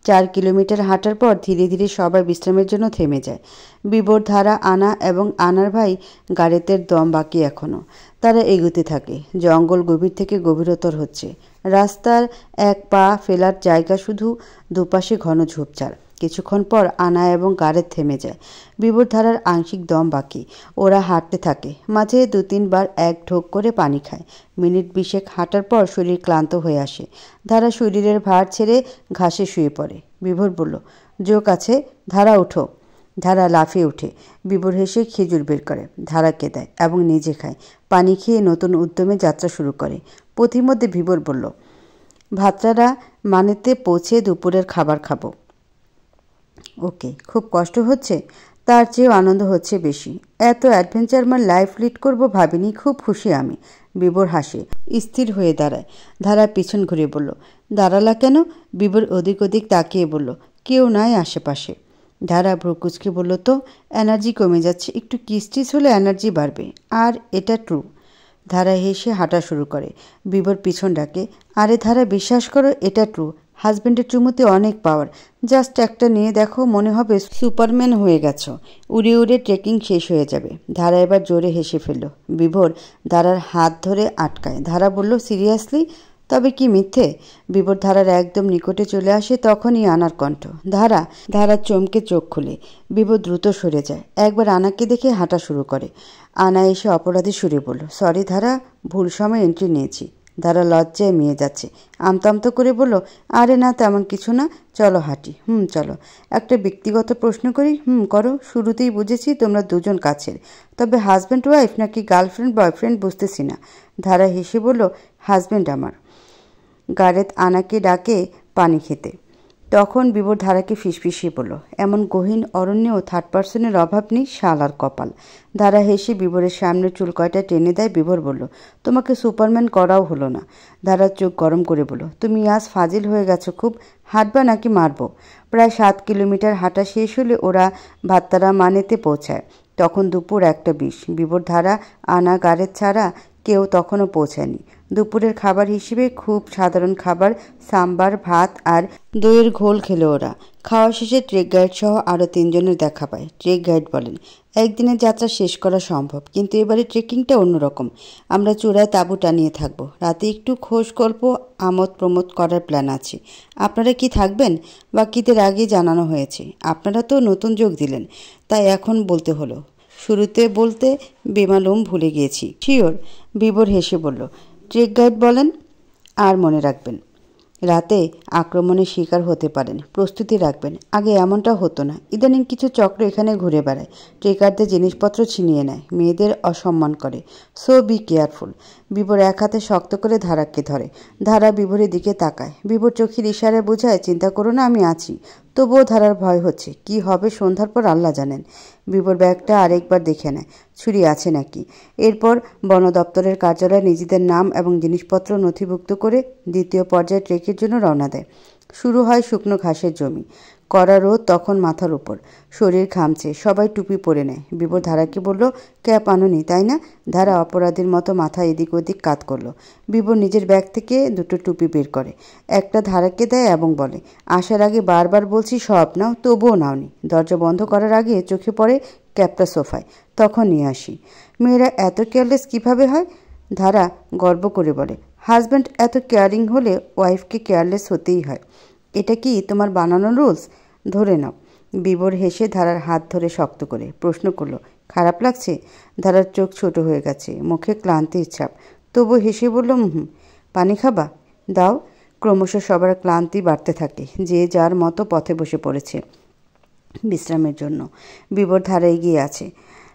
4 কিলোমিটার হাঁটার পর ধীরে ধীরে সবাই বিশ্রামের জন্য থেমে যায়। বিভোর, ধারা, আনা এবং আনার ভাই গাড়িতের দম বাকি এখনও। তারা এগোতে থাকে। জঙ্গল গভীর থেকে গভীরতর হচ্ছে। রাস্তার এক পা ফেলার জায়গা, শুধু দুপাশে ঘন ঝোপঝাড়। কিছুক্ষণ পর আনা এবং গাড়ি থেমে যায়। বিভোর, ধারার আংশিক দম বাকি। ওরা হাঁটতে থাকে। মাঝে 2-3 বার এক ঢোক করে পানি খায়। মিনিট 20 হাঁটার পর শরীর ক্লান্ত হয়ে আসে। ধারা শরীরের ভার ছেড়ে ঘাসে শুয়ে পড়ে। বিভোর বলল, জোক আছে, ধারা ওঠো। ধারা লাফিয়ে ওঠে। বিভোর হেসে খেজুর বের করে, ধারাকে দেয় এবং নিজে খায়। পানি খেয়ে নতুন উদ্যমে যাত্রা শুরু করে। পথিমধ্যে বিভোর বলল, ভাত্রারা মানেতে পৌঁছে দুপুরের খাবার খাবো। ওকে, খুব কষ্ট হচ্ছে? তার চেয়েও আনন্দ হচ্ছে বেশি। এত অ্যাডভেঞ্চারমান লাইফ লিড করব ভাবিনি। খুব খুশি আমি। বিভোর হাসে, স্থির হয়ে দাঁড়ায়। ধারা পিছন ঘুরে বলল, দাঁড়ালা কেন? বিভোর ওদিক ওদিক তাকিয়ে বলল, কেউ নাই আশেপাশে। ধারা ভ্রুকুচকে বলল, তো এনার্জি কমে যাচ্ছে, একটু কিস্টিস হলে এনার্জি বাড়বে। আর এটা ট্রু। ধারা হেসে হাঁটা শুরু করে। বিভোর পিছন ডাকে, আরে ধারা, বিশ্বাস করো, এটা ট্রু। হাজব্যান্ডের চুমুতে অনেক পাওয়ার। জাস্ট একটা নিয়ে দেখো, মনে হবে সুপারম্যান হয়ে গেছো। উড়ে উড়ে ট্রেকিং শেষ হয়ে যাবে। ধারা এবার জোরে হেসে ফেলল। বিভোর ধারার হাত ধরে আটকায়। ধারা বলল, সিরিয়াসলি? তবে কি মিথ্যে? বিভোর ধারার একদম নিকটে চলে আসে, তখনই আনার কণ্ঠ। ধারা চমকে চোখ খুলে। বিভোর দ্রুত সরে যায়, একবার আনাকে দেখে হাঁটা শুরু করে। আনা এসে অপরাধী সুরে বলল, সরি ধারা, ভুল সময় এন্ট্রি নিয়েছি। ধারা লজ্জায় মিয়ে যাচ্ছে, আমতা করে বলল, আরে না, তেমন কিছু না, চলো হাঁটি। চলো। একটা ব্যক্তিগত প্রশ্ন করি? করো। শুরুতেই বুঝেছি তোমরা দুজন কাছের, তবে হাজব্যান্ড ওয়াইফ নাকি গার্লফ্রেন্ড বয়ফ্রেন্ড বুঝতেছি না। ধারা হেসে বলল, হাজব্যান্ড আমার। গারেত আনাকে ডাকে পানি খেতে। তখন বিভোর ধারাকে ফিসফিসিয়ে বলল, এমন গহীন অরণ্যেও থার্ড পার্সনের অভাব নেই, শালার কপাল। ধারা হেসে বিভোরের সামনের চুল কয়টা টেনে দেয়। বিভোর বলল, তোমাকে সুপারম্যান করাও হলো না। ধারার চোখ গরম করে বলল, তুমি আজ ফাজিল হয়ে গেছো খুব। হাঁটবা নাকি মারবো? প্রায় 7 কিলোমিটার হাঁটা শেষ হলে ওরা ভাত্তারা মানেতে পৌঁছায়। তখন দুপুর 1:20। বিভোর ধারা আনা গারেত ছাড়া কেউ তখনও পৌঁছায়নি। দুপুরের খাবার হিসেবে খুব সাধারণ খাবার, সাম্বার, ভাত আর দইয়ের ঘোল খেলো ওরা। খাওয়া শেষে ট্রেক গাইড সহ আরও 3 জনের দেখা পায়। ট্রেক গাইড বলেন, একদিনের যাত্রা শেষ করা সম্ভব, কিন্তু এবারে ট্রেকিংটা অন্যরকম। আমরা চূড়ায় তাঁবু টানিয়ে থাকবো, রাতে একটু খোঁজ গল্প আমোদ প্রমোদ করার প্ল্যান আছে। আপনারা কি থাকবেন? বাকিদের আগেই জানানো হয়েছে। আপনারা তো নতুন যোগ দিলেন, তাই এখন বলতে হলো। শুরুতে বলতে বেমালুম ভুলে গিয়েছি। শিওর? বিভোর হেসে বলল। ট্রেক গাইড বলেন, আর মনে রাখবেন, রাতে আক্রমণের শিকার হতে পারেন, প্রস্তুতি রাখবেন। আগে এমনটা হতো না, ইদানিং কিছু চক্র এখানে ঘুরে বেড়ায়, ট্রেকারদের জিনিসপত্র ছিনিয়ে নেয়, মেয়েদের অসম্মান করে। So be careful. বিভোর এক হাতে শক্ত করে ধারাকে ধরে। ধারা বিভোরের দিকে তাকায়। বিভোর চোখের ইশারায় বোঝায়, চিন্তা করো না, আমি আছি। তবুও ধারার ভয় হচ্ছে, কি হবে সন্ধ্যার পর আল্লাহ জানেন। বিভোর ব্যাগটা আরেকবার দেখে নেয়, ছুরি আছে নাকি। এরপর বন দপ্তরের কার্যালয়ে নিজেদের নাম এবং জিনিসপত্র নথিভুক্ত করে দ্বিতীয় পর্যায়ে ট্রেকের জন্য রওনা দেয়। শুরু হয় শুকনো ঘাসের জমি। কড়া রোদ তখন মাথার উপর, শরীর ঘামছে, সবাই টুপি পরে নেয়। বিভোর ধারাকে বলল, ক্যাপ আনোনি তাই না? ধারা অপরাধীর মতো মাথা এদিক ওদিক কাত করলো। বিভোর নিজের ব্যাগ থেকে 2টো টুপি বের করে, একটা ধারাকে দেয় এবং বলে, আসার আগে বারবার বলছি সব নাও, তবুও নাওনি। দরজা বন্ধ করার আগে চোখে পড়ে ক্যাপটা সোফায়, তখন নিয়ে আসি। মেয়েরা এত কেয়ারলেস কিভাবে হয়? ধারা গর্ব করে বলে, হাজব্যান্ড এত কেয়ারিং হলে ওয়াইফকে কেয়ারলেস হতেই হয়। এটা কি তোমার বানানো রুলস? ধরে নাও। বিভোর হেসে ধারার হাত ধরে শক্ত করে প্রশ্ন করলো, খারাপ লাগছে? ধারার চোখ ছোট হয়ে গেছে, মুখে ক্লান্তির ছাপ, তবু হেসে বলল, পানি খাবা? দাও। ক্রমশ সবার ক্লান্তি বাড়তে থাকে, যে যার মতো পথে বসে পড়েছে বিশ্রামের জন্য। বিভোর ধারা এগিয়ে আছে।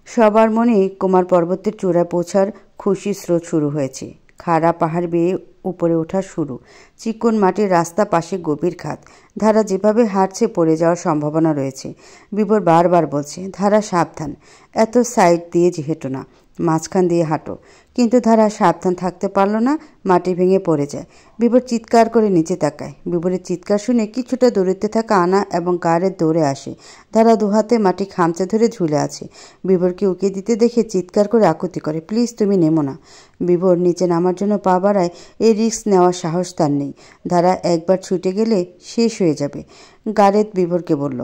সবার মনে কুমার পর্বতের চূড়ায় পৌঁছার খুশির স্রোত শুরু হয়েছে। খাড়া পাহাড় বেয়ে উপরে ওঠা শুরু, চিকন মাটির রাস্তা, পাশে গভীর খাদ। ধারা যেভাবে হাঁটছে পড়ে যাওয়ার সম্ভাবনা রয়েছে। বিভোর বারবার বলছে, ধারা সাবধান, এত সাইড দিয়ে হেঁটো না, মাঝখান দিয়ে হাঁটো। কিন্তু ধারা সাবধান থাকতে পারল না, মাটি ভেঙে পড়ে যায়। বিভোর চিৎকার করে নিচে তাকায়। বিভোরের চিৎকার শুনে কিছুটা দূরত্বে থাকা আনা এবং গারের দৌড়ে আসে। ধারা দুহাতে মাটি খামচে ধরে ঝুলে আছে। বিভোরকে উকিয়ে দিতে দেখে চিৎকার করে আকুতি করে, প্লিজ তুমি নেমো না। বিভোর নিচে নামার জন্য পা বাড়ায়, এই রিস্ক নেওয়ার সাহস তার নেই। ধারা একবার ছুটে গেলে শেষ হয়ে যাবে। গারেত বিভোরকে বলল,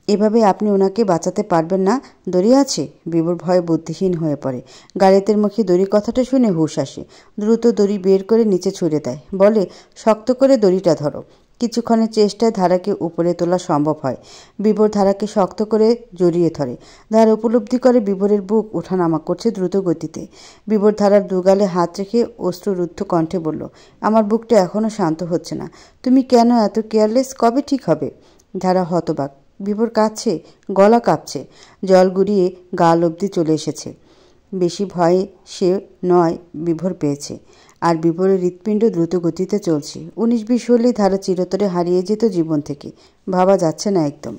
এভাবে আপনি ওনাকে বাঁচাতে পারবেন না, দড়ি আছে। বিভোর ভয়ে বুদ্ধিহীন হয়ে পড়ে। গারেতের মুখে দড়ি কথাটা শুনে হুঁশ আসে। দ্রুত দড়ি বের করে নিচে ছুঁড়ে দেয়, বলে, শক্ত করে দড়িটা ধরো। কিছুক্ষণের চেষ্টায় ধারাকে উপরে তোলা সম্ভব হয়। বিভোর ধারাকে শক্ত করে জড়িয়ে ধরে। ধারা উপলব্ধি করে বিভোরের বুক ওঠানামা করছে দ্রুত গতিতে। বিভোর ধারার দুগালে হাত রেখে অশ্রুরুদ্ধ কণ্ঠে বলল, আমার বুকটা এখনও শান্ত হচ্ছে না, তুমি কেন এত কেয়ারলেস? কবে ঠিক হবে? ধারা হতবাক। বিভোর কাঁদছে, গলা কাঁপছে, জল গুড়িয়ে গাল অবধি চলে এসেছে। বেশি ভয়ে সে নয়, বিভোর পেয়েছে। আর বিভোরের হৃৎপিণ্ড দ্রুত গতিতে চলছে। 19-20 হলেই ধারা চিরতরে হারিয়ে যেত জীবন থেকে। ভাবা যাচ্ছে না একদম।